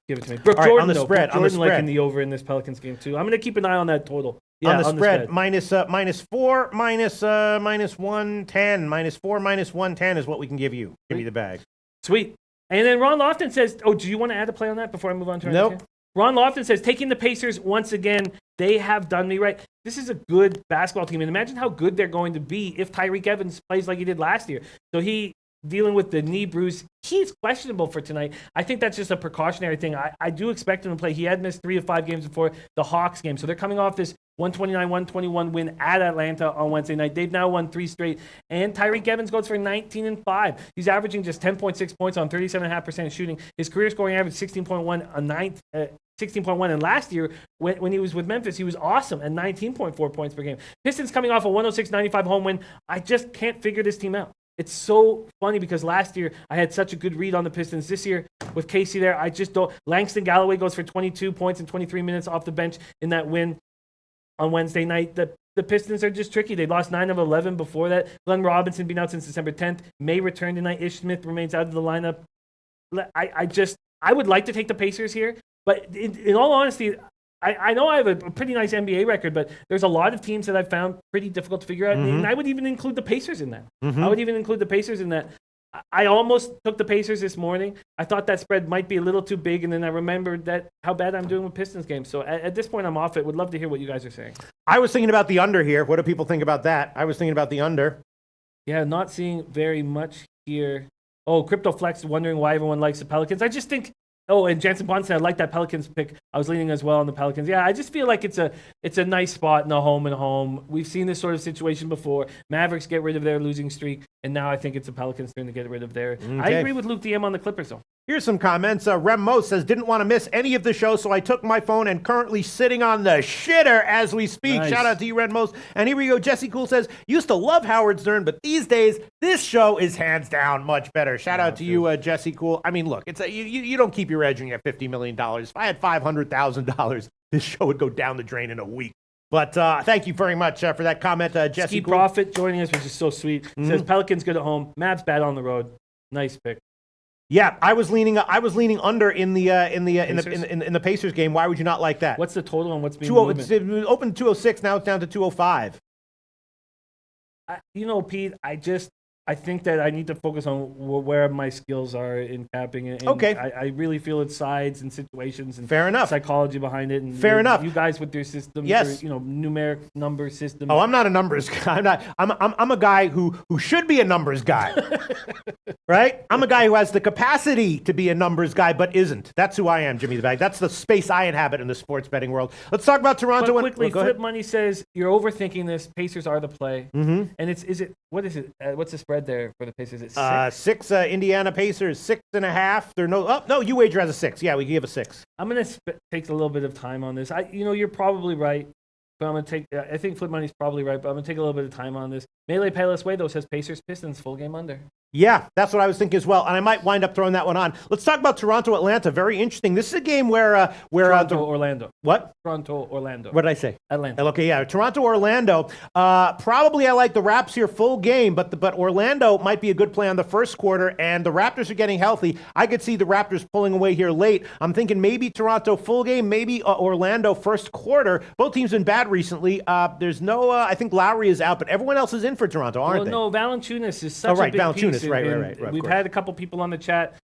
Give it to me. Brooke All right, Jordan, on the though. spread. Brooke On the Jordan spread. liking the over in this Pelicans game, too. I'm going to keep an eye on that total. Yeah, on the spread, spread. minus 4, minus 110. Minus 4, minus 110 is what we can give you. Give me the bag. Sweet. And then Ron Lofton says, do you want to add a play on that before I move on to our Nope. next game? Ron Lofton says, taking the Pacers once again, they have done me right. This is a good basketball team. And imagine how good they're going to be if Tyreek Evans plays like he did last year. So he, dealing with the knee bruise, he's questionable for tonight. I think that's just a precautionary thing. I do expect him to play. He had missed 3 of 5 games before the Hawks game. So they're coming off this 129-121 win at Atlanta on Wednesday night. They've now won 3 straight. And Tyreek Evans goes for 19-5. He's averaging just 10.6 points on 37.5% shooting. His career scoring average 16.1 and last year when he was with Memphis, he was awesome at 19.4 points per game. Pistons coming off a 106-95 home win. I just can't figure this team out. It's so funny because last year I had such a good read on the Pistons. This year with Casey there, I just don't. Langston Galloway goes for 22 points in 23 minutes off the bench in that win on Wednesday night. The Pistons are just tricky. They lost 9 of 11 before that. Glenn Robinson been out since December 10th. May return tonight. Ish Smith remains out of the lineup. I would like to take the Pacers here, but in all honesty, I know I have a pretty nice NBA record, but there's a lot of teams that I've found pretty difficult to figure out, and I would even include the Pacers in that. I would even include the Pacers in that. I almost took the Pacers this morning. I thought that spread might be a little too big, and then I remembered that how bad I'm doing with Pistons games. So at this point, I'm off it. Would love to hear what you guys are saying. I was thinking about the under here. What do people think about that? I was thinking about the under. Yeah, not seeing very much here. Oh, Crypto Flex wondering why everyone likes the Pelicans. I just think. Oh, and Jansen Bond said, I like that Pelicans pick. I was leaning as well on the Pelicans. Yeah, I just feel like it's a nice spot in a home and home. We've seen this sort of situation before. Mavericks get rid of their losing streak, and now I think it's the Pelicans' turn to get rid of their. Okay. I agree with Luke DM on the Clippers, though. Here's some comments. Rem Mo says, didn't want to miss any of the show, so I took my phone and currently sitting on the shitter as we speak. Nice. Shout out to you, Ren Mos. And here we go. Jesse Cool says, used to love Howard Stern, but these days, this show is hands down much better. Shout out to you, Jesse Cool. I mean, look, it's you don't keep your edge when you have $50 million. If I had $500,000, this show would go down the drain in a week. But thank you very much for that comment, Jesse Ski Cool. Profit joining us, which is so sweet. Says Pelicans good at home, Mavs bad on the road. Nice pick. Yeah, I was leaning under in the Pacers game. Why would you not like that? What's the total and what's being It's opened 206, now it's down to 205. Pete, I think that I need to focus on where my skills are in capping it. Okay. I really feel it's sides and situations and fair enough psychology behind it. And fair enough. You guys with your systems, yes, numeric number systems. Oh, I'm not a numbers guy. I'm a guy who should be a numbers guy, right? I'm a guy who has the capacity to be a numbers guy, but isn't. That's who I am, Jimmy the Bag. That's the space I inhabit in the sports betting world. Let's talk about Toronto. But quickly, Flip Money says you're overthinking this. Pacers are the play, and what is it? What's the spread there for the Pacers? Is it 6? Indiana Pacers 6.5. You wager as a 6. Yeah, we give a 6. I'm gonna take a little bit of time on this. You're probably right, but I'm gonna take. I think Flip Money's probably right, but I'm gonna take a little bit of time on this. Melee Payless Way though says Pacers Pistons full game under. Yeah, that's what I was thinking as well, and I might wind up throwing that one on. Let's talk about Toronto Atlanta. Very interesting. This is a game where Orlando. What? Toronto Orlando. What did I say? Atlanta. Okay, yeah, Toronto Orlando. Probably I like the Raps here full game, but Orlando might be a good play on the first quarter, and the Raptors are getting healthy. I could see the Raptors pulling away here late. I'm thinking maybe Toronto full game, maybe Orlando first quarter. Both teams been bad recently. There's no, I think Lowry is out, but everyone else is in for Toronto, aren't they? No, Valanciunas is such a big piece. Right. We've had a couple people on the chat,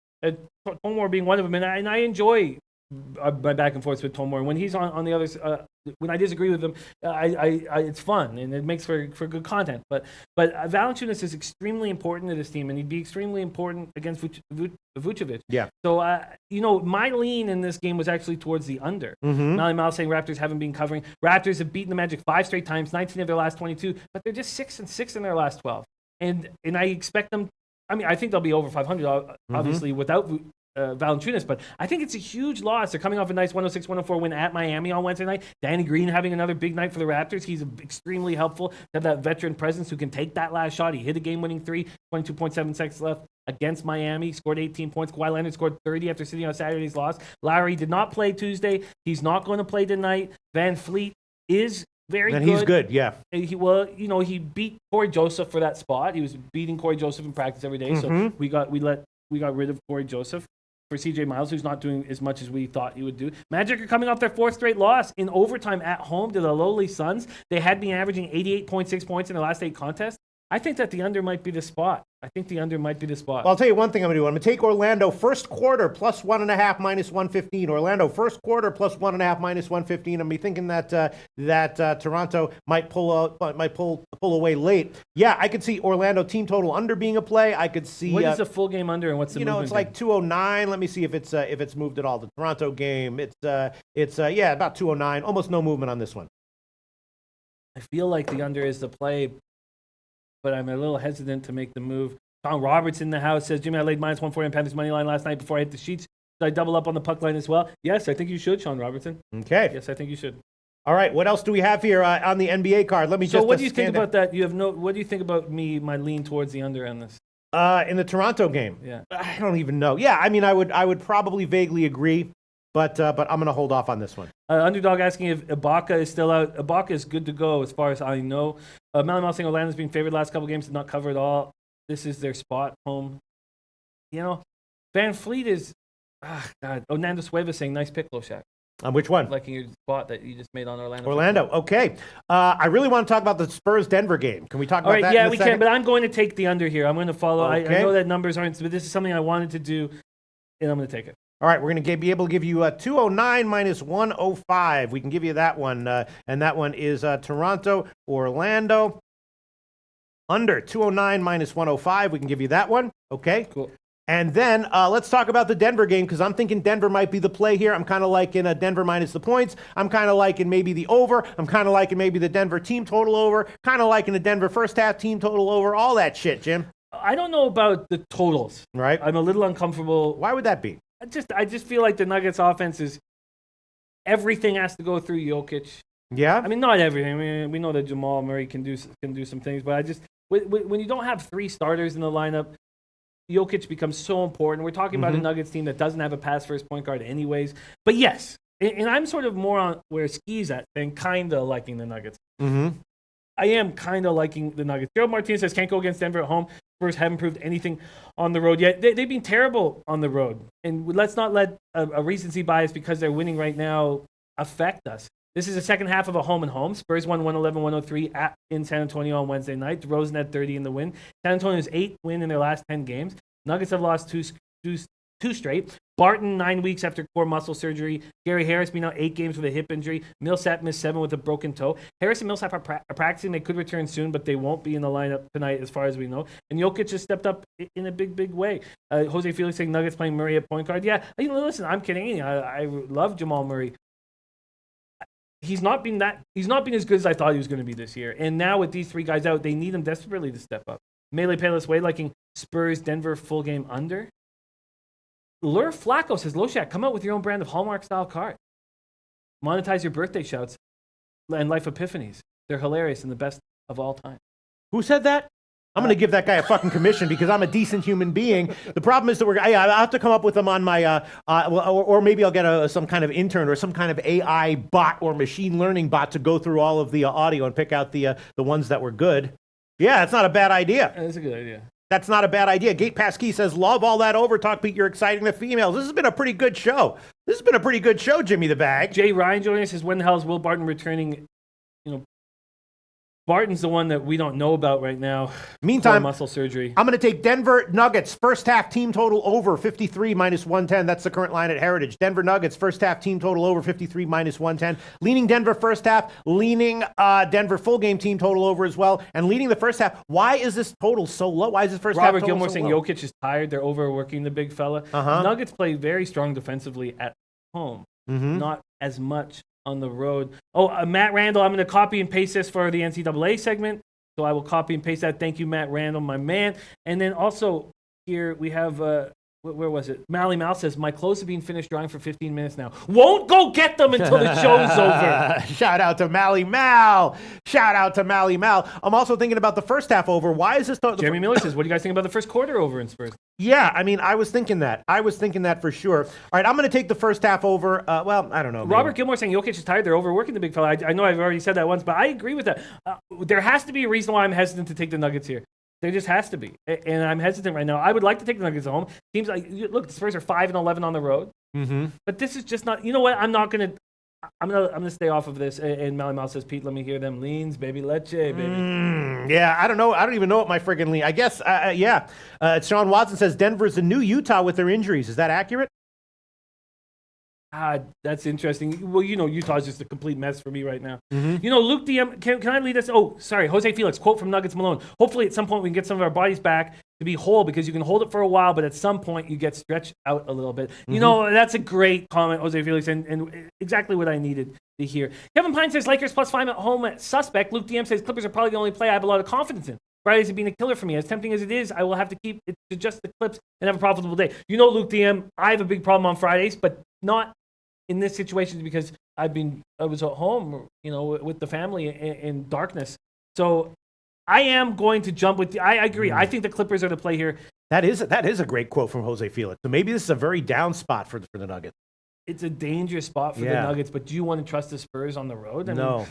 Tomor being one of them, and I enjoy my back and forth with Tomor. When he's on the other, when I disagree with him, it's fun and it makes for good content. But Valanciunas is extremely important to this team, and he'd be extremely important against Vucevic. Yeah. So my lean in this game was actually towards the under. Mally Mal saying Raptors haven't been covering. Raptors have beaten the Magic 5 straight times, 19 of their last 22, but they're just 6-6 in their last 12. And I expect them. I think they'll be over 500, obviously, without Valanciunas, but I think it's a huge loss. They're coming off a nice 106-104 win at Miami on Wednesday night. Danny Green having another big night for the Raptors. He's extremely helpful to have that veteran presence who can take that last shot. He hit a game-winning 3, 22.7 seconds left against Miami, scored 18 points. Kawhi Leonard scored 30 after sitting on Saturday's loss. Lowry did not play Tuesday. He's not going to play tonight. Van Fleet is very good. And he's good, yeah. He beat Corey Joseph for that spot. He was beating Corey Joseph in practice every day, so we got rid of Corey Joseph for CJ Miles, who's not doing as much as we thought he would do. Magic are coming off their 4th straight loss in overtime at home to the lowly Suns. They had been averaging 88.6 points in their last 8 contests. I think that the under might be the spot. Well, I'll tell you one thing I'm going to do. I'm going to take Orlando first quarter plus 1.5 minus 115. Orlando first quarter plus 1.5 minus 115. I'm going to be thinking that Toronto might pull away late. Yeah, I could see Orlando team total under being a play. I could see. What is the full game under and what's the movement? It's like 209. Let me see if it's moved at all. The Toronto game, it's about 209. Almost no movement on this one. I feel like the under is the play, but I'm a little hesitant to make the move. Sean Roberts in the house says, Jimmy, I laid minus 140 on Panthers money line last night before I hit the sheets. Should I double up on the puck line as well? Yes, I think you should, Sean Robertson. Okay. Yes, I think you should. All right, what else do we have here on the NBA card? Let me just. So, what do you think about that? What do you think about my lean towards the under on this? In the Toronto game? Yeah. I don't even know. Yeah, I mean, I would probably vaguely agree, but I'm going to hold off on this one. Underdog asking if Ibaka is still out. Ibaka is good to go as far as I know. Mal saying Orlando's been favored last couple games, did not cover it all. This is their spot home. Van Fleet is, God. Nando Sueva saying nice pick, Loshak. On which one? Liking your spot that you just made on Orlando. Okay. I really want to talk about the Spurs-Denver game. Can we talk about that? Yeah, we can, but I'm going to take the under here. I'm going to follow. Okay. I know that numbers aren't, but this is something I wanted to do, and I'm going to take it. All right, we're going to be able to give you 209 minus 105. We can give you that one, and that one is Toronto, Orlando. Under 209 minus 105. We can give you that one. Okay. Cool. And then let's talk about the Denver game, because I'm thinking Denver might be the play here. I'm kind of liking Denver minus the points. I'm kind of liking maybe the over. I'm kind of liking maybe the Denver team total over. Kind of liking the Denver first half team total over. All that shit, Jim. I don't know about the totals. Right. I'm a little uncomfortable. Why would that be? I just feel like the Nuggets offense is everything has to go through Jokic. Yeah. I mean, not everything. I mean, we know that Jamal Murray can do some things, but I just when you don't have 3 starters in the lineup, Jokic becomes so important. We're talking about a Nuggets team that doesn't have a pass-first point guard anyways. But yes, and I'm sort of more on where Ski's at than kind of liking the Nuggets. Mm-hmm. I am kind of liking the Nuggets. Gerald Martinez says, can't go against Denver at home. Spurs haven't proved anything on the road yet. They've been terrible on the road. And let's not let a recency bias because they're winning right now affect us. This is the second half of a home and home. Spurs won 111-103 in San Antonio on Wednesday night. DeRozan had 30 in the win. San Antonio's 8th win in their last 10 games. Nuggets have lost two straight. Barton, 9 weeks after core muscle surgery. Gary Harris been out 8 games with a hip injury. Millsap missed 7 with a broken toe. Harris and Millsap are practicing. They could return soon, but they won't be in the lineup tonight as far as we know. And Jokic just stepped up in a big way. Jose Felix saying Nuggets playing Murray at point guard. Yeah, listen, I'm kidding. I love Jamal Murray. He's not been as good as I thought he was going to be this year. And now with these 3 guys out, they need him desperately to step up. Melee Payless Way liking Spurs Denver full game under. Lure Flacco says, Loshak, come out with your own brand of Hallmark style card. Monetize your birthday shouts and life epiphanies. They're hilarious and the best of all time. Who said that? I'm going to give that guy a fucking commission because I'm a decent human being. The problem is that I'll have to come up with them on my, or maybe I'll get some kind of intern or some kind of AI bot or machine learning bot to go through all of the audio and pick out the ones that were good. Yeah, that's not a bad idea. That's a good idea. That's not a bad idea. Gate Pass Key says, love all that over talk, Pete. You're exciting the females. This has been a pretty good show. Jimmy the Bag. Jay Ryan joining us says, when the hell is Will Barton returning, Barton's the one that we don't know about right now. Meantime, muscle surgery. I'm going to take Denver Nuggets first half team total over 53 minus 110. That's the current line at Heritage. Denver Nuggets first half team total over 53 minus 110. Leaning Denver first half, leaning Denver full game team total over as well, and leading the first half. Why is this total so low? Why is this first half Robert total Gilmore so saying low? Jokic is tired. They're overworking the big fella. Nuggets play very strong defensively at home, not as much on the road. Oh, Matt Randall, I'm going to copy and paste this for the NCAA segment. So I will copy and paste that. Thank you, Matt Randall, my man. And then also here we have, where was it? Mally Mal says, my clothes are being finished drying for 15 minutes now. Won't go get them until the show's over. Shout out to Mally Mal. Shout out to Mally Mal. I'm also thinking about the first half over. Why is this? Jeremy Miller says, what do you guys think about the first quarter over in Spurs? Yeah, I mean, I was thinking that. For sure. All right, I'm going to take the first half over. Well, I don't know. Robert Gilmore saying Jokic is tired. They're overworking the big fella. I know I've already said that once, but I agree with that. There has to be a reason why I'm hesitant to take the Nuggets here. There just has to be. And I'm hesitant right now. I would like to take the Nuggets at home. Seems like, look, the Spurs are 5-11 on the road. But this is just not, you know what? I'm gonna stay off of this. And Mally Mouse says, Pete, let me hear them leans, baby, leche, baby. Yeah, I don't know. I don't even know what my friggin' lean. I guess, yeah. Sean Watson says Denver's the new Utah with their injuries. Is that accurate? That's interesting. Well, Utah's just a complete mess for me right now. Luke DM, can I lead us? Oh, sorry, Jose Felix, quote from Nuggets Malone. Hopefully at some point we can get some of our bodies back to be whole, because you can hold it for a while, but at some point you get stretched out a little bit. That's a great comment, Jose Felix, and exactly what I needed to hear. Kevin Pine says Lakers +5 at home at suspect. Luke DM says Clippers are probably the only play I have a lot of confidence in. Fridays have been a killer for me. As tempting as it is, I will have to keep it to just the Clips and have a profitable day. Luke DM, I have a big problem on Fridays, but not in this situation, because I was at home, with the family in darkness. So I am going to jump with I agree. I think the Clippers are the play here. That is a great quote from Jose Felix. So maybe this is a very down spot for the Nuggets. It's a dangerous spot for the Nuggets, but do you want to trust the Spurs on the road? No.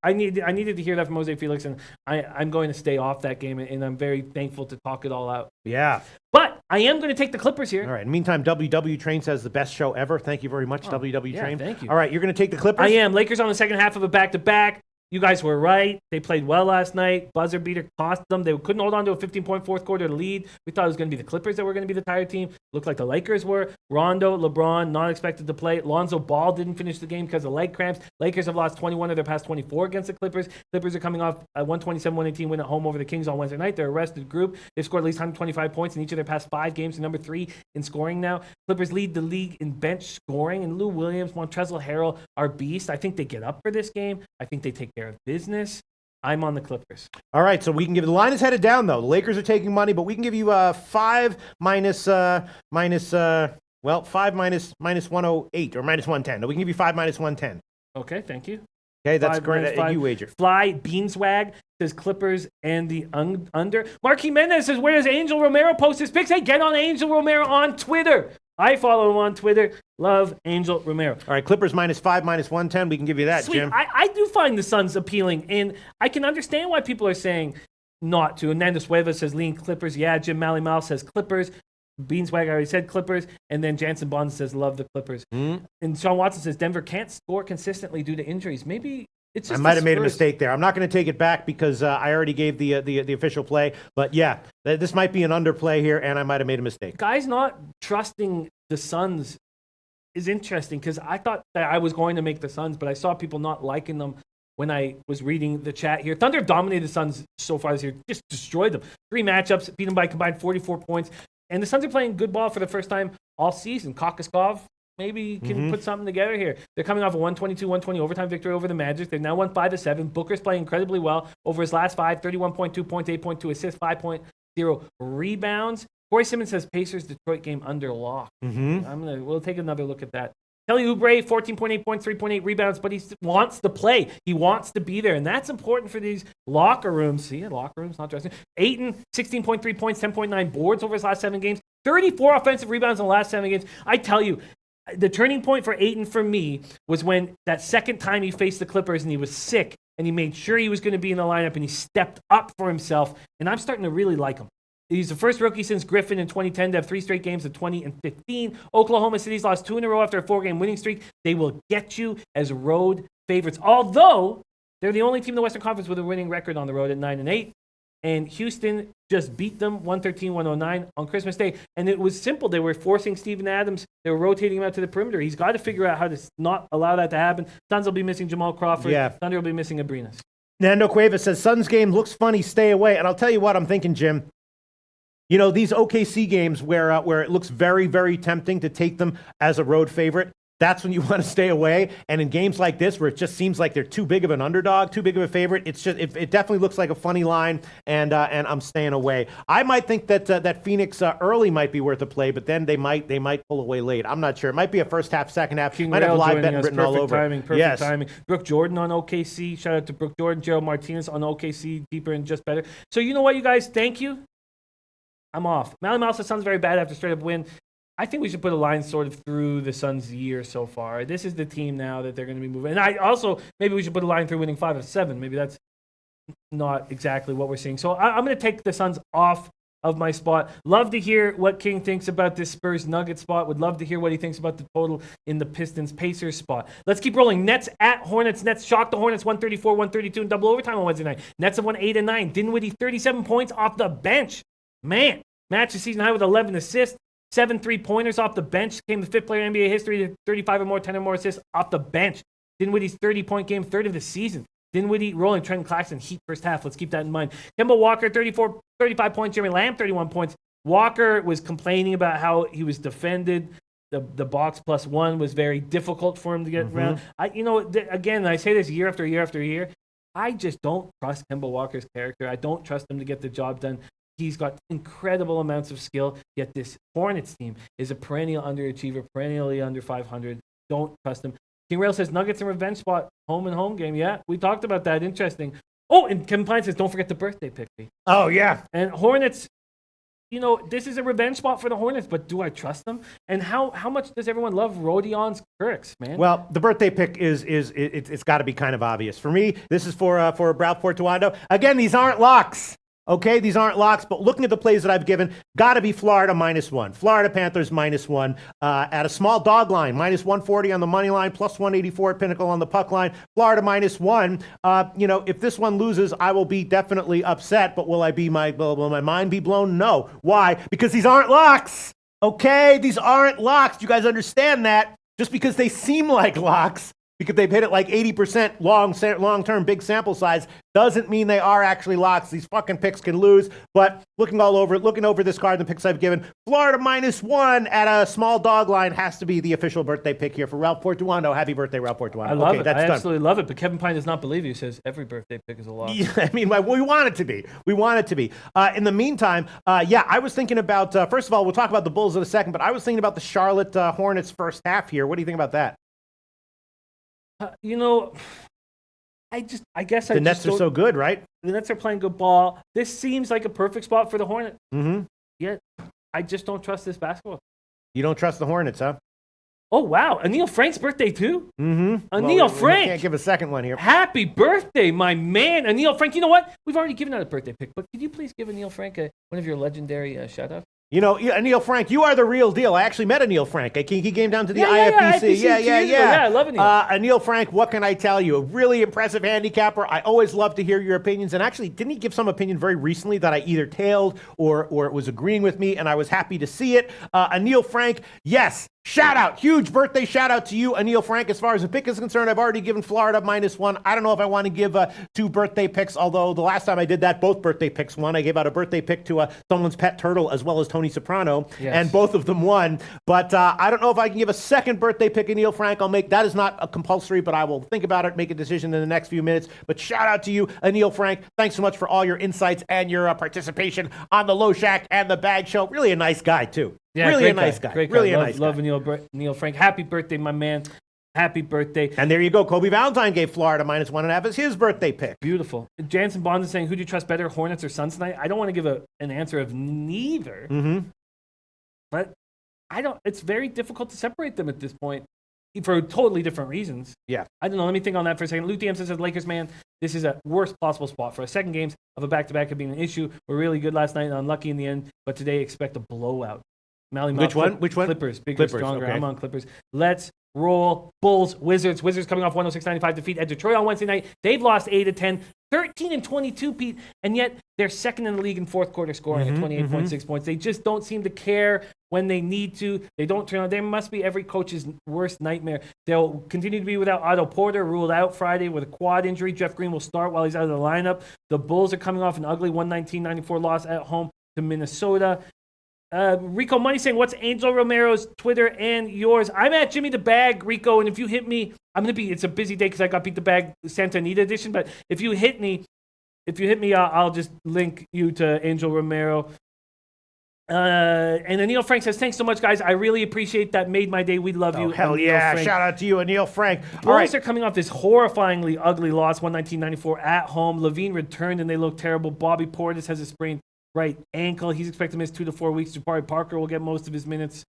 I needed to hear that from Jose Felix, and I'm going to stay off that game, and I'm very thankful to talk it all out. Yeah. But I am going to take the Clippers here. All right. Meantime, WW Train says the best show ever. Thank you very much, WW Train. Thank you. All right, you're going to take the Clippers? I am. Lakers on the second half of a back-to-back. You guys were right. They played well last night. Buzzer beater cost them. They couldn't hold on to a 15-point fourth quarter lead. We thought it was going to be the Clippers that were going to be the tired team. Looked like the Lakers were. Rondo, LeBron, not expected to play. Lonzo Ball didn't finish the game because of leg cramps. Lakers have lost 21 of their past 24 against the Clippers. Clippers are coming off a 127-118 win at home over the Kings on Wednesday night. They're a rested group. They've scored at least 125 points in each of their past 5 games. They're number 3 in scoring now. Clippers lead the league in bench scoring. And Lou Williams, Montrezl Harrell are beasts. I think they get up for this game. I think they take care of business. I'm on the Clippers. All right, so we can give the line is headed down though. The Lakers are taking money, but we can give you 5 minus 5 minus minus 108 or minus 110. No, we can give you 5 minus 110. Okay, thank you. Okay, that's great. You wager. Fly Beanswag says Clippers and the under. Mark Jimenez says, where does Angel Romero post his picks? Hey, get on Angel Romero on Twitter. I follow him on Twitter. Love Angel Romero. All right, Clippers minus 5 minus 110. We can give you that, Sweet. Jim. I do find the Suns appealing, and I can understand why people are saying not to. Nando Sueva says lean Clippers. Yeah, Jim Mallymal says Clippers. Beanswag, I already said Clippers. And then Jansen Bond says love the Clippers. And Sean Watson says Denver can't score consistently due to injuries. Maybe it's just I might have made a mistake there. I'm not going to take it back because I already gave the official play. But yeah, this might be an underplay here, and I might have made a mistake. Guys not trusting the Suns is interesting because I thought that I was going to make the Suns, but I saw people not liking them when I was reading the chat here. Thunder have dominated the Suns so far this year, just destroyed them. 3 matchups, beat them by combined 44 points. And the Suns are playing good ball for the first time all season. Kokoskov maybe can put something together here. They're coming off a 122-120 overtime victory over the Magic. They've now won 5 of 7. Booker's playing incredibly well over his last 5, 31.2 points, 8.2 assists, 5.0 rebounds. Corey Simmons says Pacers Detroit game under lock. We'll take another look at that. Kelly Oubre, 14.8 points, 3.8 rebounds, but he wants to play. He wants to be there, and that's important for these locker rooms. See, locker rooms, not dressing. Ayton, 16.3 points, 10.9 boards over his last 7 games, 34 offensive rebounds in the last 7 games. I tell you, the turning point for Ayton for me was when that second time he faced the Clippers and he was sick, and he made sure he was going to be in the lineup, and he stepped up for himself, and I'm starting to really like him. He's the first rookie since Griffin in 2010 to have 3 straight games of 20 and 15. Oklahoma City's lost 2 in a row after a 4-game winning streak. They will get you as road favorites. Although They're the only team in the Western Conference with a winning record on the road at 9-8. And Houston just beat them 113-109 on Christmas Day. And it was simple. They were forcing Steven Adams. They were rotating him out to the perimeter. He's got to figure out how to not allow that to happen. Suns will be missing Jamal Crawford. Yeah. Thunder will be missing Abrinas. Nando Cuevas says, Suns game looks funny, stay away. And I'll tell you what I'm thinking, Jim. You know, these OKC games where it looks very, very tempting to take them as a road favorite, that's when you want to stay away. And in games like this, where it just seems like they're too big of an underdog, too big of a favorite, it definitely looks like a funny line, and I'm staying away. I might think that Phoenix early might be worth a play, but then they might pull away late. I'm not sure. It might be a first half, second half. King might have Rail live joining bet us. written all over. Perfect timing. Brooke Jordan on OKC. Shout out to Brooke Jordan. Gerald Martinez on OKC. Deeper and just better. So you know what, you guys? Thank you. I'm off. Mally Mouse says Suns very bad after straight up win. I think we should put a line sort of through the Suns' year so far. This is the team now that they're going to be moving. And maybe we should put a line through winning 5 of 7. Maybe that's not exactly what we're seeing. So I'm going to take the Suns off of my spot. Love to hear what King thinks about this Spurs-Nugget spot. Would love to hear what he thinks about the total in the Pistons-Pacers spot. Let's keep rolling. Nets at Hornets. Nets shocked the Hornets 134-132 in double overtime on Wednesday night. Nets have won 8-9. Dinwiddie 37 points off the bench. Man, match the season high with 11 assists. 7 3-pointers off the bench. Became the 5th player in NBA history to 35 or more, 10 or more assists off the bench. Dinwiddie's 30-point game, 3rd of the season. Dinwiddie rolling Trent Claxton, Heat first half. Let's keep that in mind. Kemba Walker, 35 points. Jeremy Lamb, 31 points. Walker was complaining about how he was defended. The box +1 was very difficult for him to get around. Again, I say this year after year after year. I just don't trust Kemba Walker's character. I don't trust him to get the job done. He's got incredible amounts of skill, yet this Hornets team is a perennial underachiever, perennially under 500. Don't trust him. King Rail says Nuggets and revenge spot, home and home game. Yeah, we talked about that. Interesting. Oh, and Kevin Pine says, don't forget the birthday pick. Oh, yeah. And Hornets, this is a revenge spot for the Hornets, but do I trust them? And how much does everyone love Rodion's Kirks, man? Well, the birthday pick it's got to be kind of obvious. For me, this is for Ralph Portuando. Again, these aren't locks. Okay, these aren't locks, but looking at the plays that I've given, got to be Florida -1. Florida Panthers -1 at a small dog line, -140 on the money line, +184 at Pinnacle on the puck line. Florida -1. If this one loses, I will be definitely upset, but will my mind be blown? No. Why? Because these aren't locks. Okay, these aren't locks. You guys understand that? Just because they seem like locks, because they've hit it like 80% long-term big sample size, doesn't mean they are actually locks. These fucking picks can lose. But looking over this card, the picks I've given, Florida -1 at a small dog line has to be the official birthday pick here for Ralph Portuando. Happy birthday, Ralph Portuando. I love it. I absolutely love it. But Kevin Pine does not believe you. He says every birthday pick is a lock. Yeah, I mean, we want it to be. We want it to be. In the meantime, I was thinking about, first of all, we'll talk about the Bulls in a second, but I was thinking about the Charlotte Hornets first half here. What do you think about that? The Nets are so good, right? The Nets are playing good ball. This seems like a perfect spot for the Hornets. Mm-hmm. Yet, I just don't trust this basketball. You don't trust the Hornets, huh? Oh, wow. Anil Frank's birthday, too? Mm-hmm. Anil Frank. We can't give a second one here. Happy birthday, my man. Anil Frank. You know what? We've already given out a birthday pick, but could you please give Anil Frank one of your legendary shout-outs? Anil Frank, you are the real deal. I actually met Anil Frank. He came down to the IFBC. Yeah, I love Anil. Anil Frank, what can I tell you? A really impressive handicapper. I always love to hear your opinions. And actually, didn't he give some opinion very recently that I either tailed or it was agreeing with me? And I was happy to see it. Anil Frank, yes. Shout out, huge birthday shout out to you, Anil Frank. As far as the pick is concerned, I've already given Florida -1. I don't know if I want to give 2 birthday picks, although the last time I did that, both birthday picks won. I gave out a birthday pick to someone's pet turtle as well as Tony Soprano, and both of them won. But I don't know if I can give a second birthday pick, Anil Frank. That is not a compulsory, but I will think about it, make a decision in the next few minutes. But shout out to you, Anil Frank. Thanks so much for all your insights and your participation on the Low Shack and the Bag Show. Really a nice guy, too. Yeah, really a nice guy. Great really guy. a nice guy. Love Anil Frank. Happy birthday, my man. Happy birthday. And there you go. Kobe Valentine gave Florida -1.5 as his birthday pick. Beautiful. Jansen Bond is saying, who do you trust better, Hornets or Suns tonight? I don't want to give an answer of neither. Mm-hmm. But it's very difficult to separate them at this point for totally different reasons. Yeah. I don't know. Let me think on that for a second. Luke DM says, Lakers, man, this is a worst possible spot for us. Second games of a back-to-back have been an issue. We're really good last night and unlucky in the end, but today expect a blowout. Which one? Clippers. Bigger, stronger. Okay. I'm on Clippers. Let's roll. Bulls, Wizards. Wizards coming off 106-95 defeat at Detroit on Wednesday night. They've lost 8 of 10, 13-22, Pete, and yet they're second in the league in fourth quarter scoring at 28.6 points. They just don't seem to care when they need to. They don't turn on. They must be every coach's worst nightmare. They'll continue to be without Otto Porter, ruled out Friday with a quad injury. Jeff Green will start while he's out of the lineup. The Bulls are coming off an ugly 119-94 loss at home to Minnesota. Rico Money saying, what's Angel Romero's Twitter and yours? I'm at Jimmy the Bag, Rico, and if you hit me, it's a busy day because I got Beat the Bag Santa Anita edition, but if you hit me, I'll just link you to Angel Romero. And Anil Frank says, thanks so much, guys. I really appreciate that. Made my day. We love you. Hell Anil yeah. Frank. Shout out to you, Anil Frank. Bulls are coming off this horrifyingly ugly loss, 119-94 at home. Levine returned and they look terrible. Bobby Portis has a sprained right ankle. He's expected to miss 2 to 4 weeks. Jabari Parker will get most of his minutes.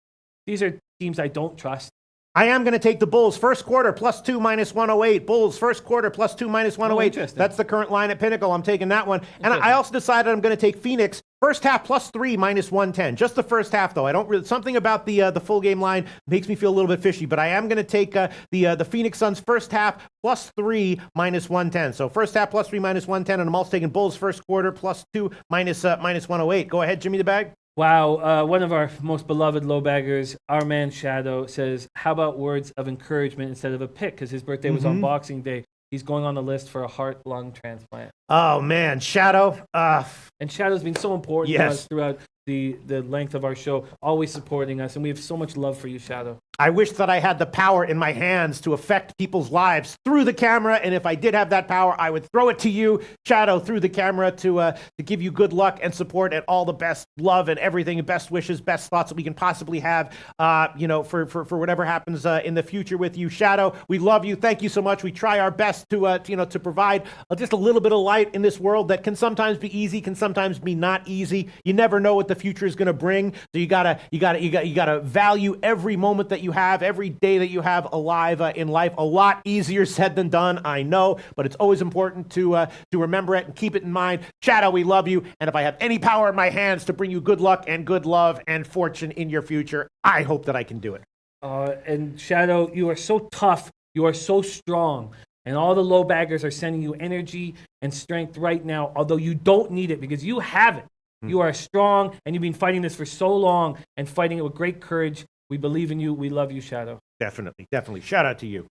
These are teams I don't trust. I am going to take the Bulls. First quarter, +2, -108. Bulls, first quarter, +2, -108. That's the current line at Pinnacle. I'm taking that one. And I also decided I'm going to take Phoenix. First half, +3, -110. Just the first half, though. I don't really, something about the full game line makes me feel a little bit fishy, but I am going to take the Phoenix Suns first half, +3, -110. So first half, +3, -110, and I'm also taking Bulls first quarter, +2, -108. Go ahead, Jimmy the Bag. Wow, one of our most beloved low-baggers, our man Shadow, says, how about words of encouragement instead of a pick? Because his birthday was on Boxing Day. He's going on the list for a heart-lung transplant. Oh, man, Shadow. And Shadow's been so important to us throughout the length of our show, always supporting us, and we have so much love for you, Shadow. I wish that I had the power in my hands to affect people's lives through the camera, and if I did have that power, I would throw it to you, Shadow, through the camera to give you good luck and support and all the best love and everything, and best wishes, best thoughts that we can possibly have, for whatever happens in the future with you, Shadow. We love you. Thank you so much. We try our best to provide just a little bit of light in this world that can sometimes be easy, can sometimes be not easy. You never know what the future is going to bring, so you gotta value every moment that you have, every day that you have alive in life. A lot easier said than done, I know, but it's always important to remember it and keep it in mind. Shadow, we love you, and if I have any power in my hands to bring you good luck and good love and fortune in your future, I hope that I can do it. And Shadow, you are so tough, you are so strong, and all the low baggers are sending you energy and strength right now, although you don't need it because you have it. You are strong, and you've been fighting this for so long and fighting it with great courage. We believe in you. We love you, Shadow. Definitely. Shout out to you.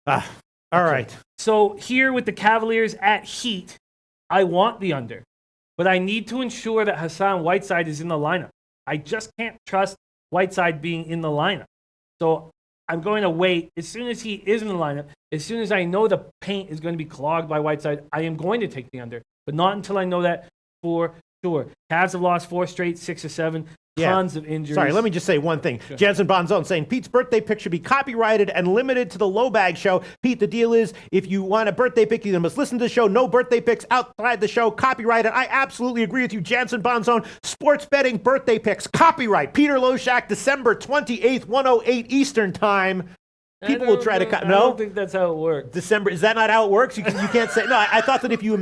All right. So here with the Cavaliers at Heat, I want the under, but I need to ensure that Hassan Whiteside is in the lineup. I just can't trust Whiteside being in the lineup. So I'm going to wait. As soon as he is in the lineup, as soon as I know the paint is going to be clogged by Whiteside, I am going to take the under, but not until I know that for sure. Cavs have lost 4 straight, 6 or 7. Tons of injuries. Sorry, let me just say one thing. Sure. Jansen Bonzone saying Pete's birthday pick should be copyrighted and limited to the LoBag show. Pete, the deal is if you want a birthday pick, you must listen to the show. No birthday picks outside the show. Copyrighted. I absolutely agree with you, Jansen Bonzone. Sports betting birthday picks. Copyright. Peter Loshak, December 28th, 1:08 Eastern Time. People will try to no. I don't think that's how it works. December, is that not how it works? You can't say no. I thought that if you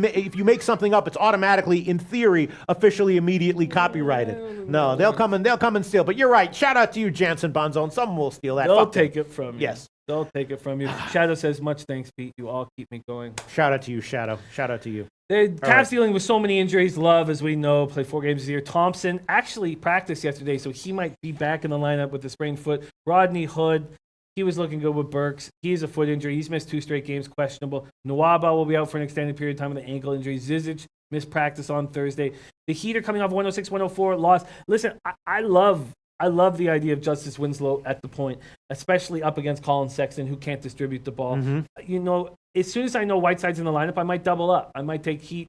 make something up, it's automatically, in theory, officially immediately copyrighted. No, they'll come and steal. But you're right. Shout out to you, Jansen Bonzone. Someone will steal that. They'll take it from you. Yes. They'll take it from you. Shadow says, much thanks, Pete. You all keep me going. Shout out to you, Shadow. Shout out to you. The Cavs dealing with so many injuries. Love, as we know, played 4 games this year. Thompson actually practiced yesterday, so he might be back in the lineup with a sprained foot. Rodney Hood, he was looking good with Burks. He has a foot injury. He's missed 2 straight games, questionable. Nwaba will be out for an extended period of time with an ankle injury. Zizic missed practice on Thursday. The Heat are coming off 106-104 loss. Listen, I love the idea of Justice Winslow at the point, especially up against Colin Sexton, who can't distribute the ball. You know, as soon as I know Whiteside's in the lineup, I might double up. I might take Heat,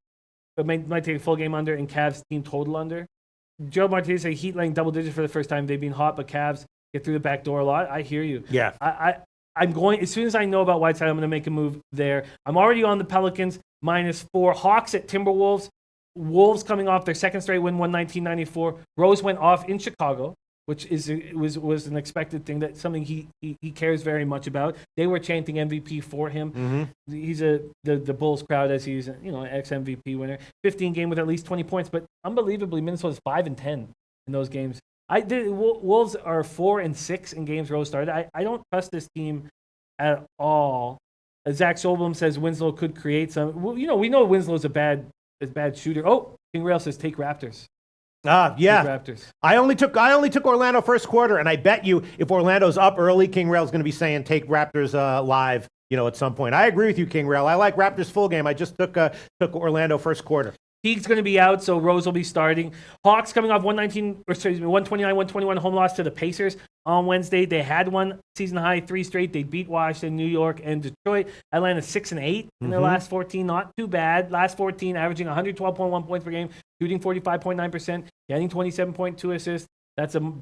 I might take a full game under and Cavs team total under. Joe Martinez say Heat laying double digits for the first time. They've been hot, but Cavs get through the back door a lot. I hear you. Yeah. I'm going, as soon as I know about Whiteside, I'm going to make a move there. I'm already on the Pelicans, -4. Hawks at Timberwolves. Wolves coming off their second straight win, 119-94. Rose went off in Chicago, which was an expected thing, that something he cares very much about. They were chanting MVP for him. He's the Bulls crowd, as he's an ex-MVP winner. 15 game with at least 20 points, but unbelievably, Minnesota's 5-10 in those games Wolves are 4-6 in games Rose started. I don't trust this team at all. Zach Solblum says Winslow could create some. Well, we know Winslow's a bad shooter. Oh, King Rail says take Raptors. Yeah. Raptors. I only took Orlando first quarter, and I bet you if Orlando's up early, King Rail's going to be saying take Raptors live. At some point. I agree with you, King Rail. I like Raptors full game. I just took Orlando first quarter. Teague's going to be out, so Rose will be starting. Hawks coming off 129-121 home loss to the Pacers on Wednesday. They had one season high 3 straight. They beat Washington, New York, and Detroit. Atlanta 6-8 in their last 14. Not too bad. Last 14, averaging 112.1 points per game, shooting 45.9%, getting 27.2 assists. That's a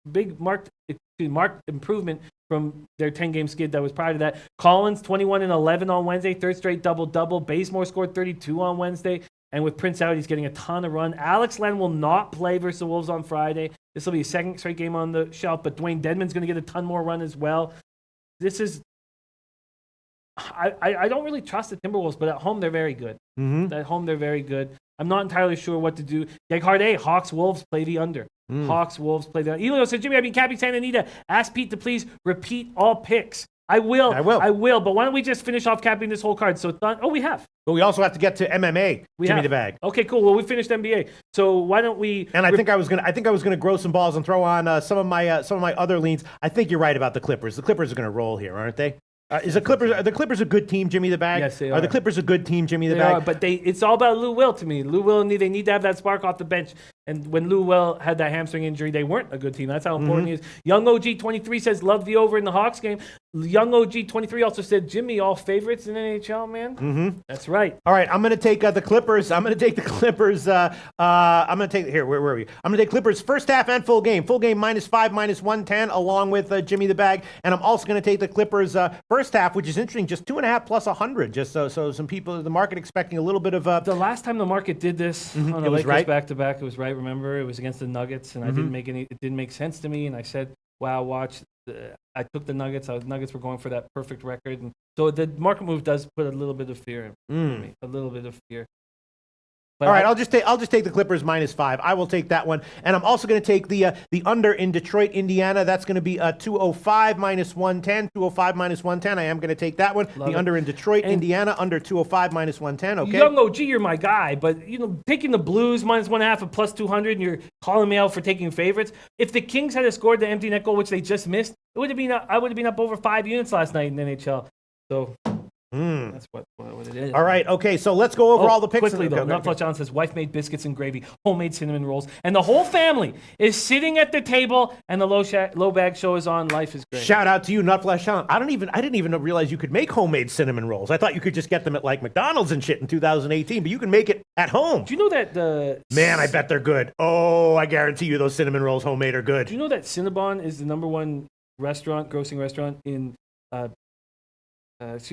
big marked improvement from their 10-game skid that was prior to that. Collins, 21-11 on Wednesday, third straight double-double. Bazemore scored 32 on Wednesday. And with Prince out, he's getting a ton of run. Alex Len will not play versus the Wolves on Friday. This will be a second straight game on the shelf, but Dwayne Dedman's going to get a ton more run as well. This is... I don't really trust the Timberwolves, but at home they're very good. At home they're very good. I'm not entirely sure what to do. Greg Harday, Hawks Wolves play the under. Hawks Wolves play the under. Elio said, Jimmy, I've been capping Santa Anita. Ask Pete to please repeat all picks. I will. But why don't we just finish off capping this whole card? So we have. But we also have to get to MMA. Jimmy the Bag. Okay, cool. Well, we finished NBA. So why don't we? And I think I was gonna grow some balls and throw on some of my other leans. I think you're right about the Clippers. The Clippers are gonna roll here, aren't they? Are the Clippers a good team, Jimmy the Bag? Yes, they are. Are the Clippers a good team, Jimmy the They Bag? are, but it's all about Lou Will to me. Lou Will, they need to have that spark off the bench. And when Lou Will had that hamstring injury, they weren't a good team. That's how important he is. Young OG23 says, love the over in the Hawks game. Young OG23 also said, Jimmy, all favorites in NHL, man? That's right. All right, I'm going to take the Clippers. I'm going to take the Clippers. I'm going to take, here, where were we? I'm going to take Clippers first half and full game. Full game -5, -110, along with Jimmy the Bag. And I'm also going to take the Clippers first half, which is interesting, just 2.5 plus 100. Just so some people, the market expecting a little bit of... The last time the market did this on the Lakers back-to-back, it was right, remember? It was against the Nuggets, and it didn't make sense to me. And I said, wow, watch. I took the Nuggets. Nuggets were going for that perfect record. And so the market move does put a little bit of fear in me. A little bit of fear. But all right, I'll just take the Clippers -5. I will take that one, and I'm also going to take the under in Detroit, Indiana. That's going to be 205 -110. 205 -110. I am going to take that one. Love the it. under in Detroit, Indiana, under 205 -110. Okay. Young OG, you're my guy, but taking the Blues -1.5 at +200, and you're calling me out for taking favorites. If the Kings had scored the empty net goal, which they just missed, I would have been up over 5 units last night in the NHL. So. That's what it is. All right, okay, so let's go over all the picks. Quickly, though, Not Flush Allen says, wife made biscuits and gravy, homemade cinnamon rolls, and the whole family is sitting at the table, and the low bag show is on. Life is great. Shout out to you, Not Flush Allen. I didn't even realize you could make homemade cinnamon rolls. I thought you could just get them at like McDonald's and shit in 2018, but you can make it at home. Do you know that Man, I bet they're good. Oh, I guarantee you those cinnamon rolls homemade are good. Do you know that Cinnabon is the #1 grossing restaurant in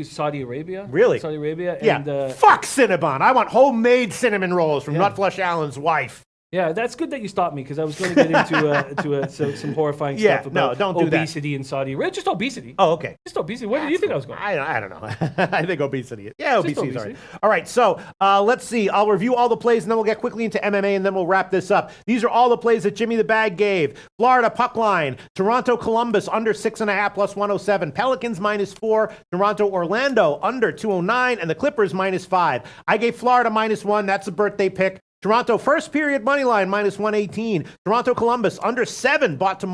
Saudi Arabia? Really? Saudi Arabia. Yeah. And, fuck Cinnabon. I want homemade cinnamon rolls from Nut Flush Allen's wife. Yeah, that's good that you stopped me because I was going to get into some horrifying stuff about don't do obesity in Saudi Arabia. Just obesity. Oh, okay. Just obesity. Where do you think I was going? I don't know. I think obesity. Yeah, obesity is all right. obesity. All right, so let's see. I'll review all the plays, and then we'll get quickly into MMA, and then we'll wrap this up. These are all the plays that Jimmy the Bag gave. Florida puck line. Toronto Columbus under 6.5 plus 107. Pelicans -4. Toronto Orlando under 209, and the Clippers -5. I gave Florida -1. That's a birthday pick. Toronto first period money line -118. Toronto Columbus under 7 bought to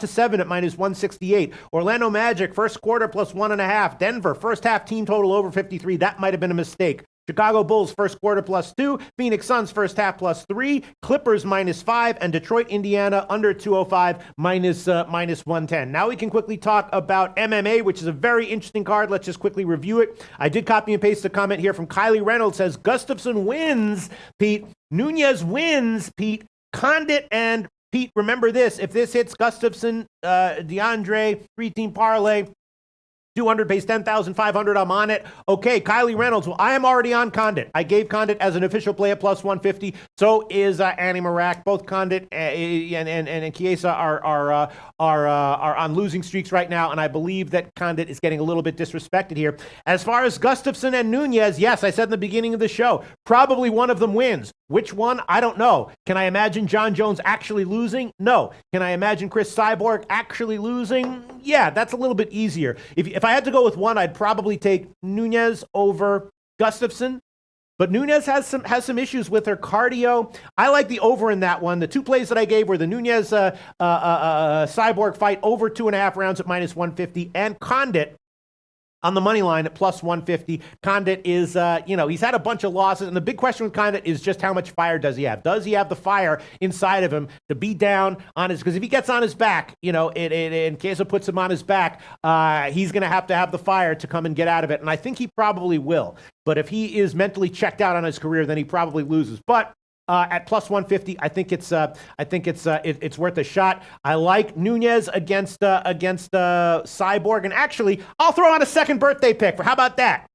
7 at -168. Orlando Magic first quarter +1.5. Denver first half team total over 53. That might have been a mistake. Chicago Bulls first quarter +2. Phoenix Suns first half +3. Clippers -5, and Detroit Indiana under 205 -110. Now we can quickly talk about MMA, which is a very interesting card. Let's just quickly review it. I did copy and paste the comment here from Kylie Reynolds. Says Gustafsson wins, Pete. Nunez wins, Pete. Condit and Pete, remember this. If this hits Gustafsson, DeAndre, 3-team parlay, 200 pays 10,500. I'm on it. Okay, Kylie Reynolds. Well, I am already on Condit. I gave Condit as an official play at plus 150. So is Annie Marak. Both Condit and Chiesa are on losing streaks right now, and I believe that Condit is getting a little bit disrespected here. As far as Gustafsson and Nunez, yes, I said in the beginning of the show, probably one of them wins. Which one? I don't know. Can I imagine John Jones actually losing? No. Can I imagine Chris Cyborg actually losing? Yeah, that's a little bit easier. If I had to go with one, I'd probably take Nunez over Gustafsson. But Nunez has some issues with her cardio. I like the over in that one. The two plays that I gave were the Nunez Cyborg fight over 2.5 rounds at minus 150, and Condit on the money line at plus 150. Condit is, he's had a bunch of losses, and the big question with Condit is just how much fire does he have? Does he have the fire inside of him to be down on his, because if he gets on his back, and Chiesa puts him on his back, he's going to have the fire to come and get out of it, and I think he probably will. But if he is mentally checked out on his career, then he probably loses. But at plus 150, I think it's worth a shot. I like Nunez against Cyborg, and actually, I'll throw on a second birthday pick. How about that?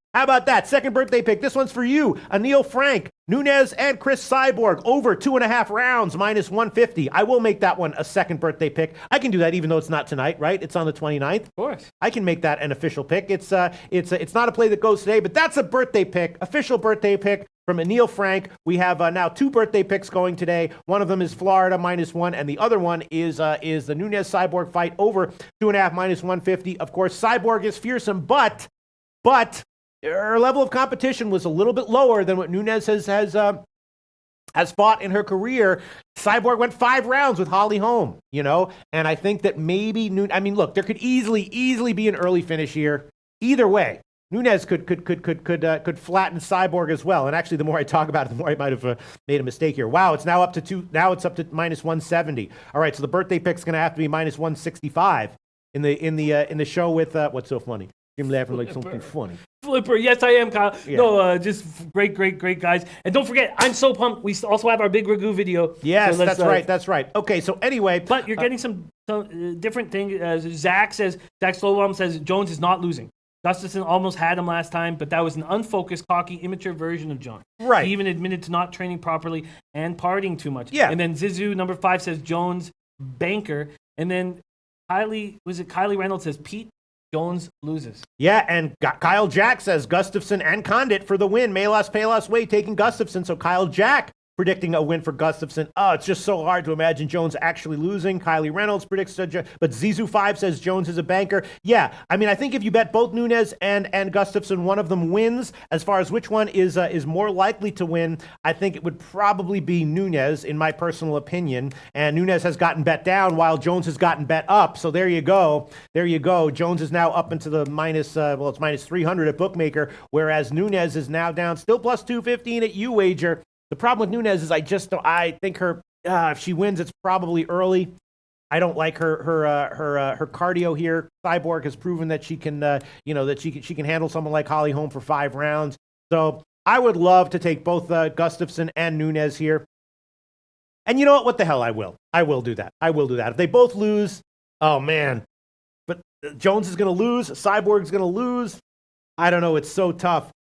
Second birthday pick. This one's for you, Anil Frank. Nunez and Chris Cyborg over 2.5 rounds, minus 150. I will make that one a second birthday pick. I can do that even though it's not tonight, right? It's on the 29th. Of course. I can make that an official pick. It's not a play that goes today, but that's a birthday pick, official birthday pick from Anil Frank. We have now 2 birthday picks going today. One of them is Florida minus 1, and the other one is the Nunez Cyborg fight over 2.5 minus 150. Of course, Cyborg is fearsome, but her level of competition was a little bit lower than what Nunez has fought in her career. Cyborg went 5 rounds with Holly Holm, and I think that maybe look, there could easily be an early finish here. Either way, Nunez could flatten Cyborg as well. And actually, the more I talk about it, the more I might have made a mistake here. Wow, it's now up to 2. Now it's up to minus 170. All right, so the birthday pick's going to have to be minus 165 in the show with what's so funny. I'm laughing like something funny. Flipper, yes, I am, Kyle. Yeah. No, just great guys. And don't forget, I'm so pumped. We also have our big Ragu video. Yes, so that's right. Okay, so anyway. But you're getting some different thing. Zach Slowbaum says Jones is not losing. Gustafsson almost had him last time, but that was an unfocused, cocky, immature version of John. Right. He even admitted to not training properly and partying too much. Yeah. And then Zizou, number 5, says Jones, banker. And then Kylie Reynolds says Pete Jones loses. Yeah, and Kyle Jack says Gustafsson and Condit for the win. Melas Palas Way taking Gustafsson. So Kyle Jack predicting a win for Gustafsson. Oh, it's just so hard to imagine Jones actually losing. Kylie Reynolds predicts, but Zizou5 says Jones is a banker. Yeah, I think if you bet both Nunez and Gustafsson, one of them wins. As far as which one is more likely to win, I think it would probably be Nunez, in my personal opinion. And Nunez has gotten bet down while Jones has gotten bet up. So there you go. Jones is now up into the it's minus 300 at Bookmaker, whereas Nunez is now down, still plus 215 at UWager. The problem with Nunez is I think her if she wins, it's probably early. I don't like her cardio here. Cyborg has proven that she can she can handle someone like Holly Holm for 5 rounds. So I would love to take both Gustafsson and Nunez here. And you know what? What the hell? I will do that. If they both lose, oh man. But Jones is going to lose. Cyborg's going to lose. I don't know. It's so tough.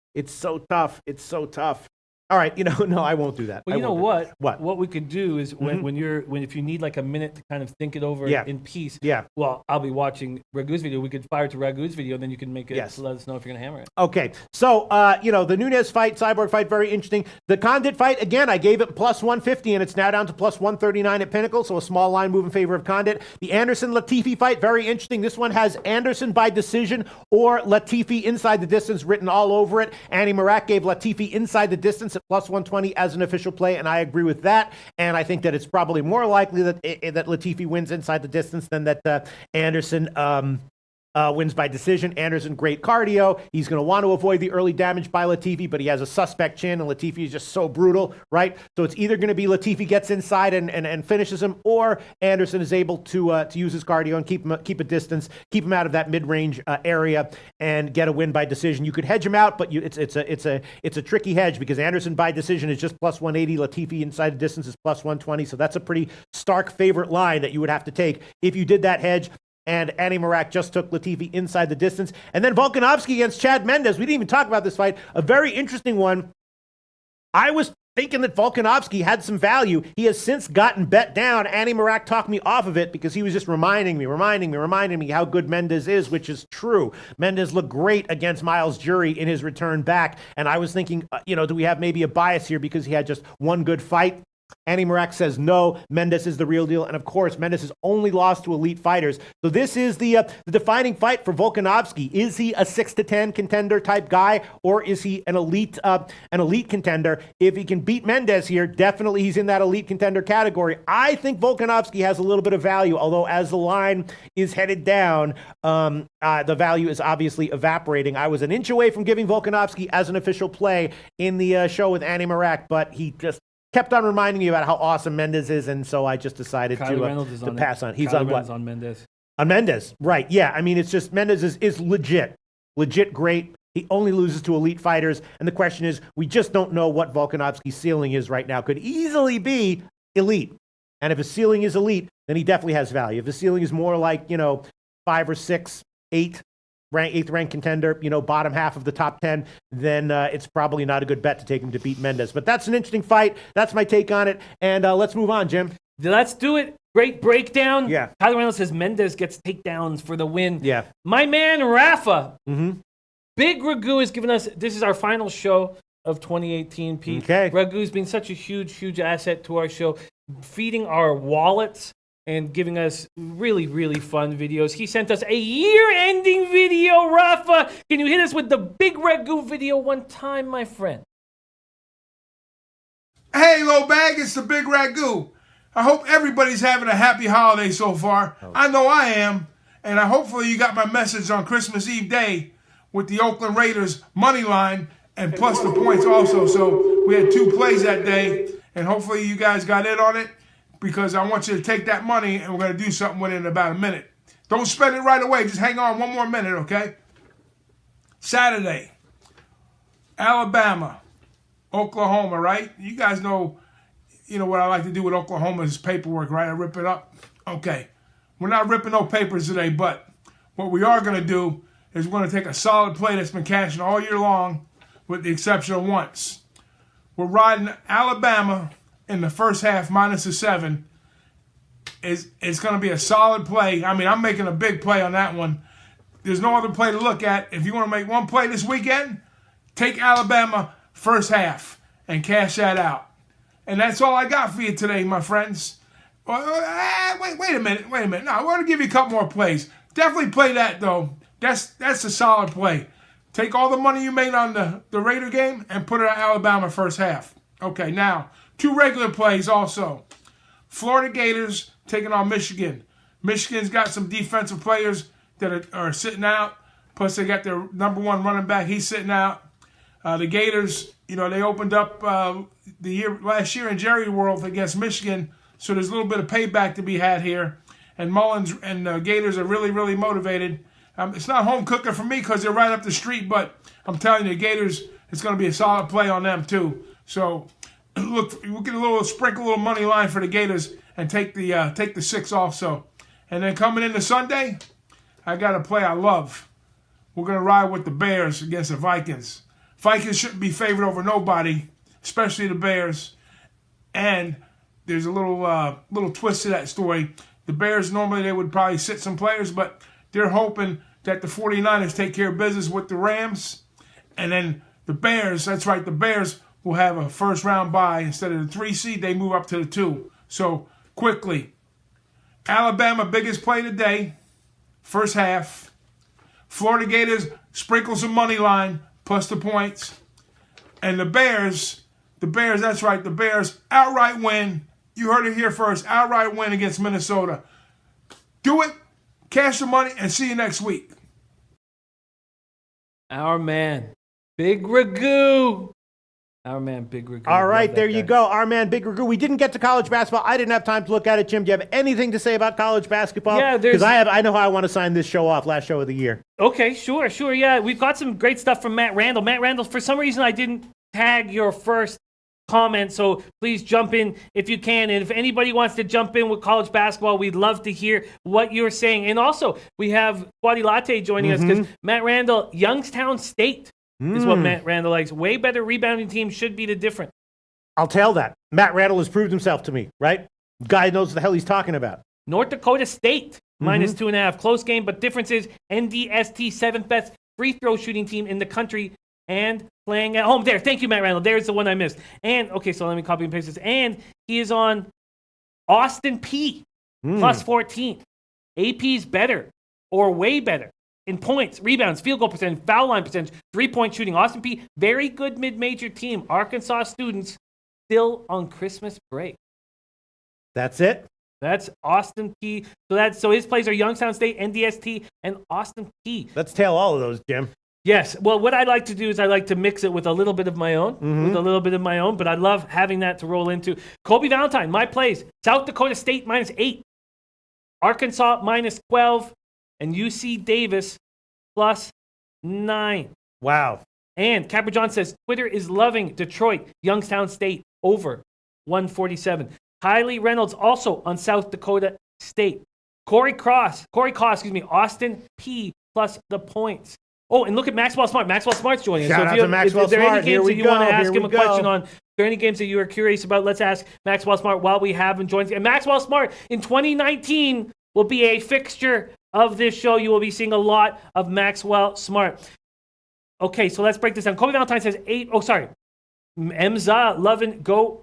All right, no, I won't do that. Well, you know what? What we could do is if you need like a minute to kind of think it over in peace. Yeah. Well, I'll be watching Ragu's video. We could fire to Ragu's video, and then you can make it. Yes. Let us know if you're gonna hammer it. Okay, so the Nunez fight, Cyborg fight, very interesting. The Condit fight, again, I gave it plus 150, and it's now down to plus 139 at Pinnacle. So a small line move in favor of Condit. The Anderson Latifi fight, very interesting. This one has Anderson by decision or Latifi inside the distance written all over it. Annie Marak gave Latifi inside the distance at plus 120 as an official play, and I agree with that. And I think that it's probably more likely that Latifi wins inside the distance than that Anderson wins by decision. Anderson, great cardio. He's going to want to avoid the early damage by Latifi, but he has a suspect chin, and Latifi is just so brutal, right? So it's either going to be Latifi gets inside and finishes him, or Anderson is able to use his cardio and keep a distance, keep him out of that mid-range area, and get a win by decision. You could hedge him out, but it's a tricky hedge because Anderson by decision is just plus 180. Latifi inside the distance is plus 120. So that's a pretty stark favorite line that you would have to take if you did that hedge. and Andy Marak just took Latifi inside the distance. And then Volkanovski against Chad Mendes. We didn't even talk about this fight. A very interesting one. I was thinking that Volkanovski had some value. He has since gotten bet down. Andy Marak talked me off of it because he was just reminding me how good Mendes is, which is true. Mendes looked great against Miles Jury in his return back. And I was thinking, do we have maybe a bias here because he had just one good fight? Andy Marak says no, Mendes is the real deal. And of course, Mendes has only lost to elite fighters. So this is the defining fight for Volkanovski. Is he a 6-10 contender type guy, or is he an elite contender? If he can beat Mendes here, definitely he's in that elite contender category. I think Volkanovski has a little bit of value, although as the line is headed down, the value is obviously evaporating. I was an inch away from giving Volkanovski as an official play in the show with Andy Marak, but he just kept on reminding me about how awesome Mendes is, and so I just decided to pass on. He's on what? On Mendes. On Mendes, right. Yeah, I mean, it's just Mendes is legit great. He only loses to elite fighters, and the question is, we just don't know what Volkanovski's ceiling is right now. Could easily be elite, and if his ceiling is elite, then he definitely has value. If his ceiling is more like, 5 or 6, 8, eighth ranked contender, bottom half of the top 10, then it's probably not a good bet to take him to beat Mendes. But that's an interesting fight. That's my take on it. And let's move on, Jim. Let's do it. Great breakdown. Yeah. Tyler Reynolds says Mendes gets takedowns for the win. Yeah. My man, Rafa. Mm-hmm. Big Ragu has given us, this is our final show of 2018, Pete. Okay. Ragu's been such a huge asset to our show, feeding our wallets and giving us really, really fun videos. He sent us a year-ending video, Rafa. Can you hit us with the big Ragu video one time, my friend? Hey, LoBag, it's the big Ragu. I hope everybody's having a happy holiday so far. I know I am. And hopefully you got my message on Christmas Eve day with the Oakland Raiders money line and plus the points also. So we had 2 plays that day, and hopefully you guys got in on it, because I want you to take that money and we're going to do something with it in about a minute. Don't spend it right away. Just hang on one more minute, okay? Saturday, Alabama, Oklahoma, right? You guys know, what I like to do with Oklahoma is paperwork, right? I rip it up. Okay. We're not ripping no papers today, but what we are going to do is we're going to take a solid play that's been cashing all year long, with the exception of once. We're riding Alabama in the first half minus a 7. It's going to be a solid play. I mean, I'm making a big play on that one. There's no other play to look at. If you want to make one play this weekend, take Alabama first half and cash that out. And that's all I got for you today, my friends. Wait a minute. No, I want to give you a couple more plays. Definitely play that, though. That's a solid play. Take all the money you made on the Raider game and put it on Alabama first half. Okay, now, 2 regular plays also. Florida Gators taking on Michigan. Michigan's got some defensive players that are sitting out. Plus, they got their number 1 running back. He's sitting out. The Gators, they opened up last year in Jerry World against Michigan. So there's a little bit of payback to be had here. And Mullins and the Gators are really, really motivated. It's not home cooking for me because they're right up the street, but I'm telling you, the Gators, it's going to be a solid play on them too. So look, we'll get sprinkle a little money line for the Gators and take the 6 also. And then coming into Sunday, I got a play I love. We're going to ride with the Bears against the Vikings. Vikings shouldn't be favored over nobody, especially the Bears. And there's a little twist to that story. The Bears, normally they would probably sit some players, but they're hoping that the 49ers take care of business with the Rams. And then the Bears, that's right, the Bears will have a first-round bye. Instead of the 3 seed, they move up to the 2. So, quickly, Alabama, biggest play today, first half. Florida Gators, sprinkle some money line, plus the points. And the Bears, that's right, the Bears, outright win. You heard it here first, outright win against Minnesota. Do it, cash the money, and see you next week. Our man, Big Ragu. Our man, Big Ragu. All right, there you go. Our man, Big Ragu. We didn't get to college basketball. I didn't have time to look at it. Jim, do you have anything to say about college basketball? Yeah, because I know how I want to sign this show off, last show of the year. Okay, sure, yeah. We've got some great stuff from Matt Randall. Matt Randall, for some reason I didn't tag your first comment. So please jump in if you can. And if anybody wants to jump in with college basketball, we'd love to hear what you're saying. And also, we have Quaddy Latte joining us because Matt Randall, Youngstown State is what Matt Randall likes. Way better rebounding team should be the difference. I'll tell that. Matt Randall has proved himself to me, right? Guy knows what the hell he's talking about. North Dakota State, minus 2.5. Close game, but difference is NDST, 7th best free throw shooting team in the country and playing at home. There, thank you, Matt Randall. There's the one I missed. And, okay, so let me copy and paste this. And he is on Austin P, plus 14. AP's better or way better in points, rebounds, field goal percentage, foul line percentage, three-point shooting. Austin P, very good mid-major team. Arkansas students still on Christmas break. That's it? That's Austin P. So his plays are Youngstown State, NDST, and Austin P. Let's tail all of those, Jim. Yes. Well, what I like to do is I like to mix it with a little bit of my own, but I love having that to roll into. Kobe Valentine, my plays. South Dakota State, minus 8. Arkansas, minus 12. And UC Davis, plus 9. Wow. And Capper John says, Twitter is loving Detroit, Youngstown State, over 147. Kylie Reynolds also on South Dakota State. Corey Koss, Austin P plus the points. Oh, and look at Maxwell Smart. Maxwell Smart's joining us. Shout out to Maxwell If there are Smart. any Here games we that you go. want to ask Here him a we go. question on, if there are any games that you are curious about, let's ask Maxwell Smart while we have him join us. And Maxwell Smart in 2019 will be a fixture of this show. You will be seeing a lot of Maxwell Smart. Okay, so let's break this down. Kobe Valentine says 8. Oh, sorry. Emza, Lovin, go.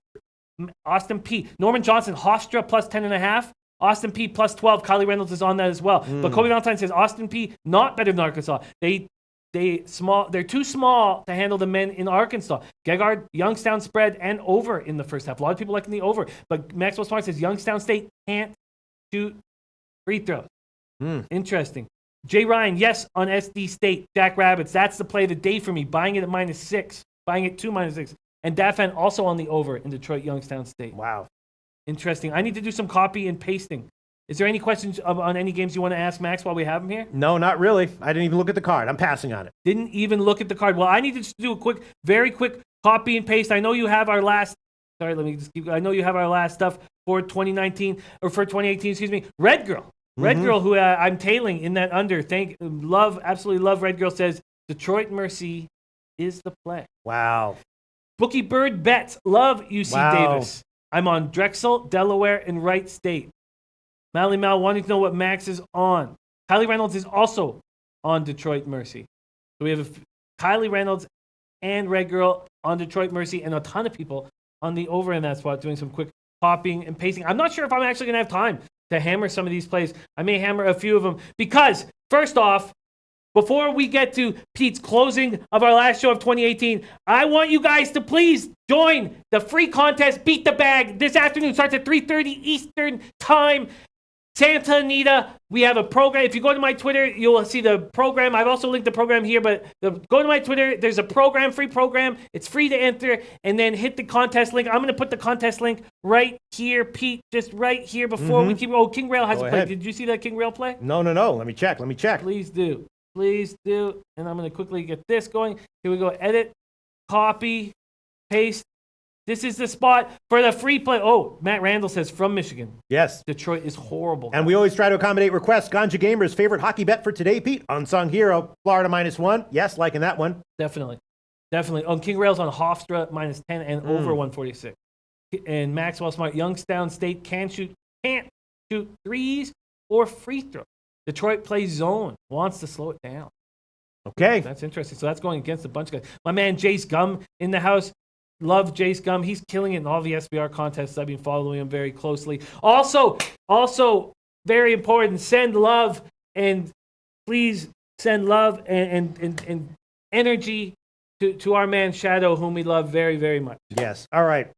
Austin P. Norman Johnson, Hofstra plus 10.5. Austin P plus 12. Kylie Reynolds is on that as well. But Kobe Valentine says Austin P not better than Arkansas. They're too small to handle the men in Arkansas. Gegard, Youngstown spread and over in the first half. A lot of people liking the over. But Maxwell Smart says Youngstown State can't shoot free throws. Interesting. Jay Ryan, yes, on SD State. Jack Rabbits, that's the play of the day for me. Buying it at minus 6. Buying it to minus 6. And Dafan also on the over in Detroit, Youngstown State. Wow. Interesting. I need to do some copy and pasting. Is there any questions on any games you want to ask Max while we have him here? No, not really. I didn't even look at the card. I'm passing on it. Didn't even look at the card. Well, I need to just do a very quick copy and paste. I know you have our last. Sorry, let me just keep. I know you have our last stuff for 2019 or for 2018. Excuse me. Red Girl, who I'm tailing in that under. Absolutely love. Red Girl says Detroit Mercy is the play. Wow. Bookie Bird bets. Love UC Wow. Davis. I'm on Drexel, Delaware, and Wright State. Mally Mal wanting to know what Max is on. Kylie Reynolds is also on Detroit Mercy. So we have Kylie Reynolds and Red Girl on Detroit Mercy and a ton of people on the over in that spot doing some quick copying and pasting. I'm not sure if I'm actually going to have time to hammer some of these plays. I may hammer a few of them because, first off, before we get to Pete's closing of our last show of 2018, I want you guys to please join the free contest, Beat the Bag, this afternoon. Starts at 3:30 Eastern Time. Santa Anita, we have a program. If you go to my Twitter, you'll see the program. I've also linked the program here, but go to my Twitter. There's a program, free program. It's free to enter, and then hit the contest link. I'm going to put the contest link right here, Pete, just right here before we keep. Oh, King Rail has a play. Did you see that King Rail play? No. Let me check. Please do. And I'm going to quickly get this going. Here we go. Edit, copy, paste. This is the spot for the free play. Oh, Matt Randall says from Michigan. Yes. Detroit is horrible. And we always try to accommodate requests. Ganja Gamer's favorite hockey bet for today, Pete. Unsung Hero, Florida -1. Yes, liking that one. Definitely. On King Rails on Hofstra -10 and over 146. And Maxwell Smart, Youngstown State can't shoot threes or free throws. Detroit plays zone, wants to slow it down. Okay. That's interesting. So that's going against a bunch of guys. My man Jace Gum in the house. Love Jace Gum. He's killing it in all the SBR contests. I've been following him very closely. Also, very important, send love and please send love and energy to our man Shadow, whom we love very, very much. Yes. All right.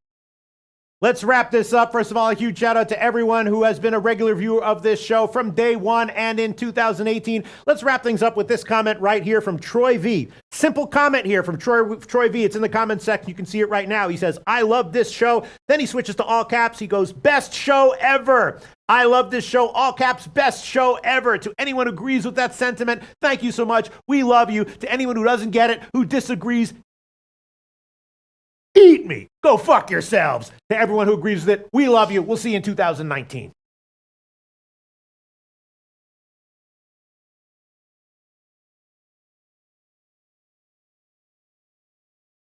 Let's wrap this up. First of all, a huge shout out to everyone who has been a regular viewer of this show from day one and in 2018. Let's wrap things up with this comment right here from Troy V. Simple comment here from Troy V. It's in the comment section. You can see it right now. He says, I love this show. Then he switches to all caps. He goes, best show ever. I love this show. All caps, best show ever. To anyone who agrees with that sentiment, thank you so much. We love you. To anyone who doesn't get it, who disagrees, Eat me. Go fuck yourselves. To everyone who agrees with it, we love you. We'll see you in 2019.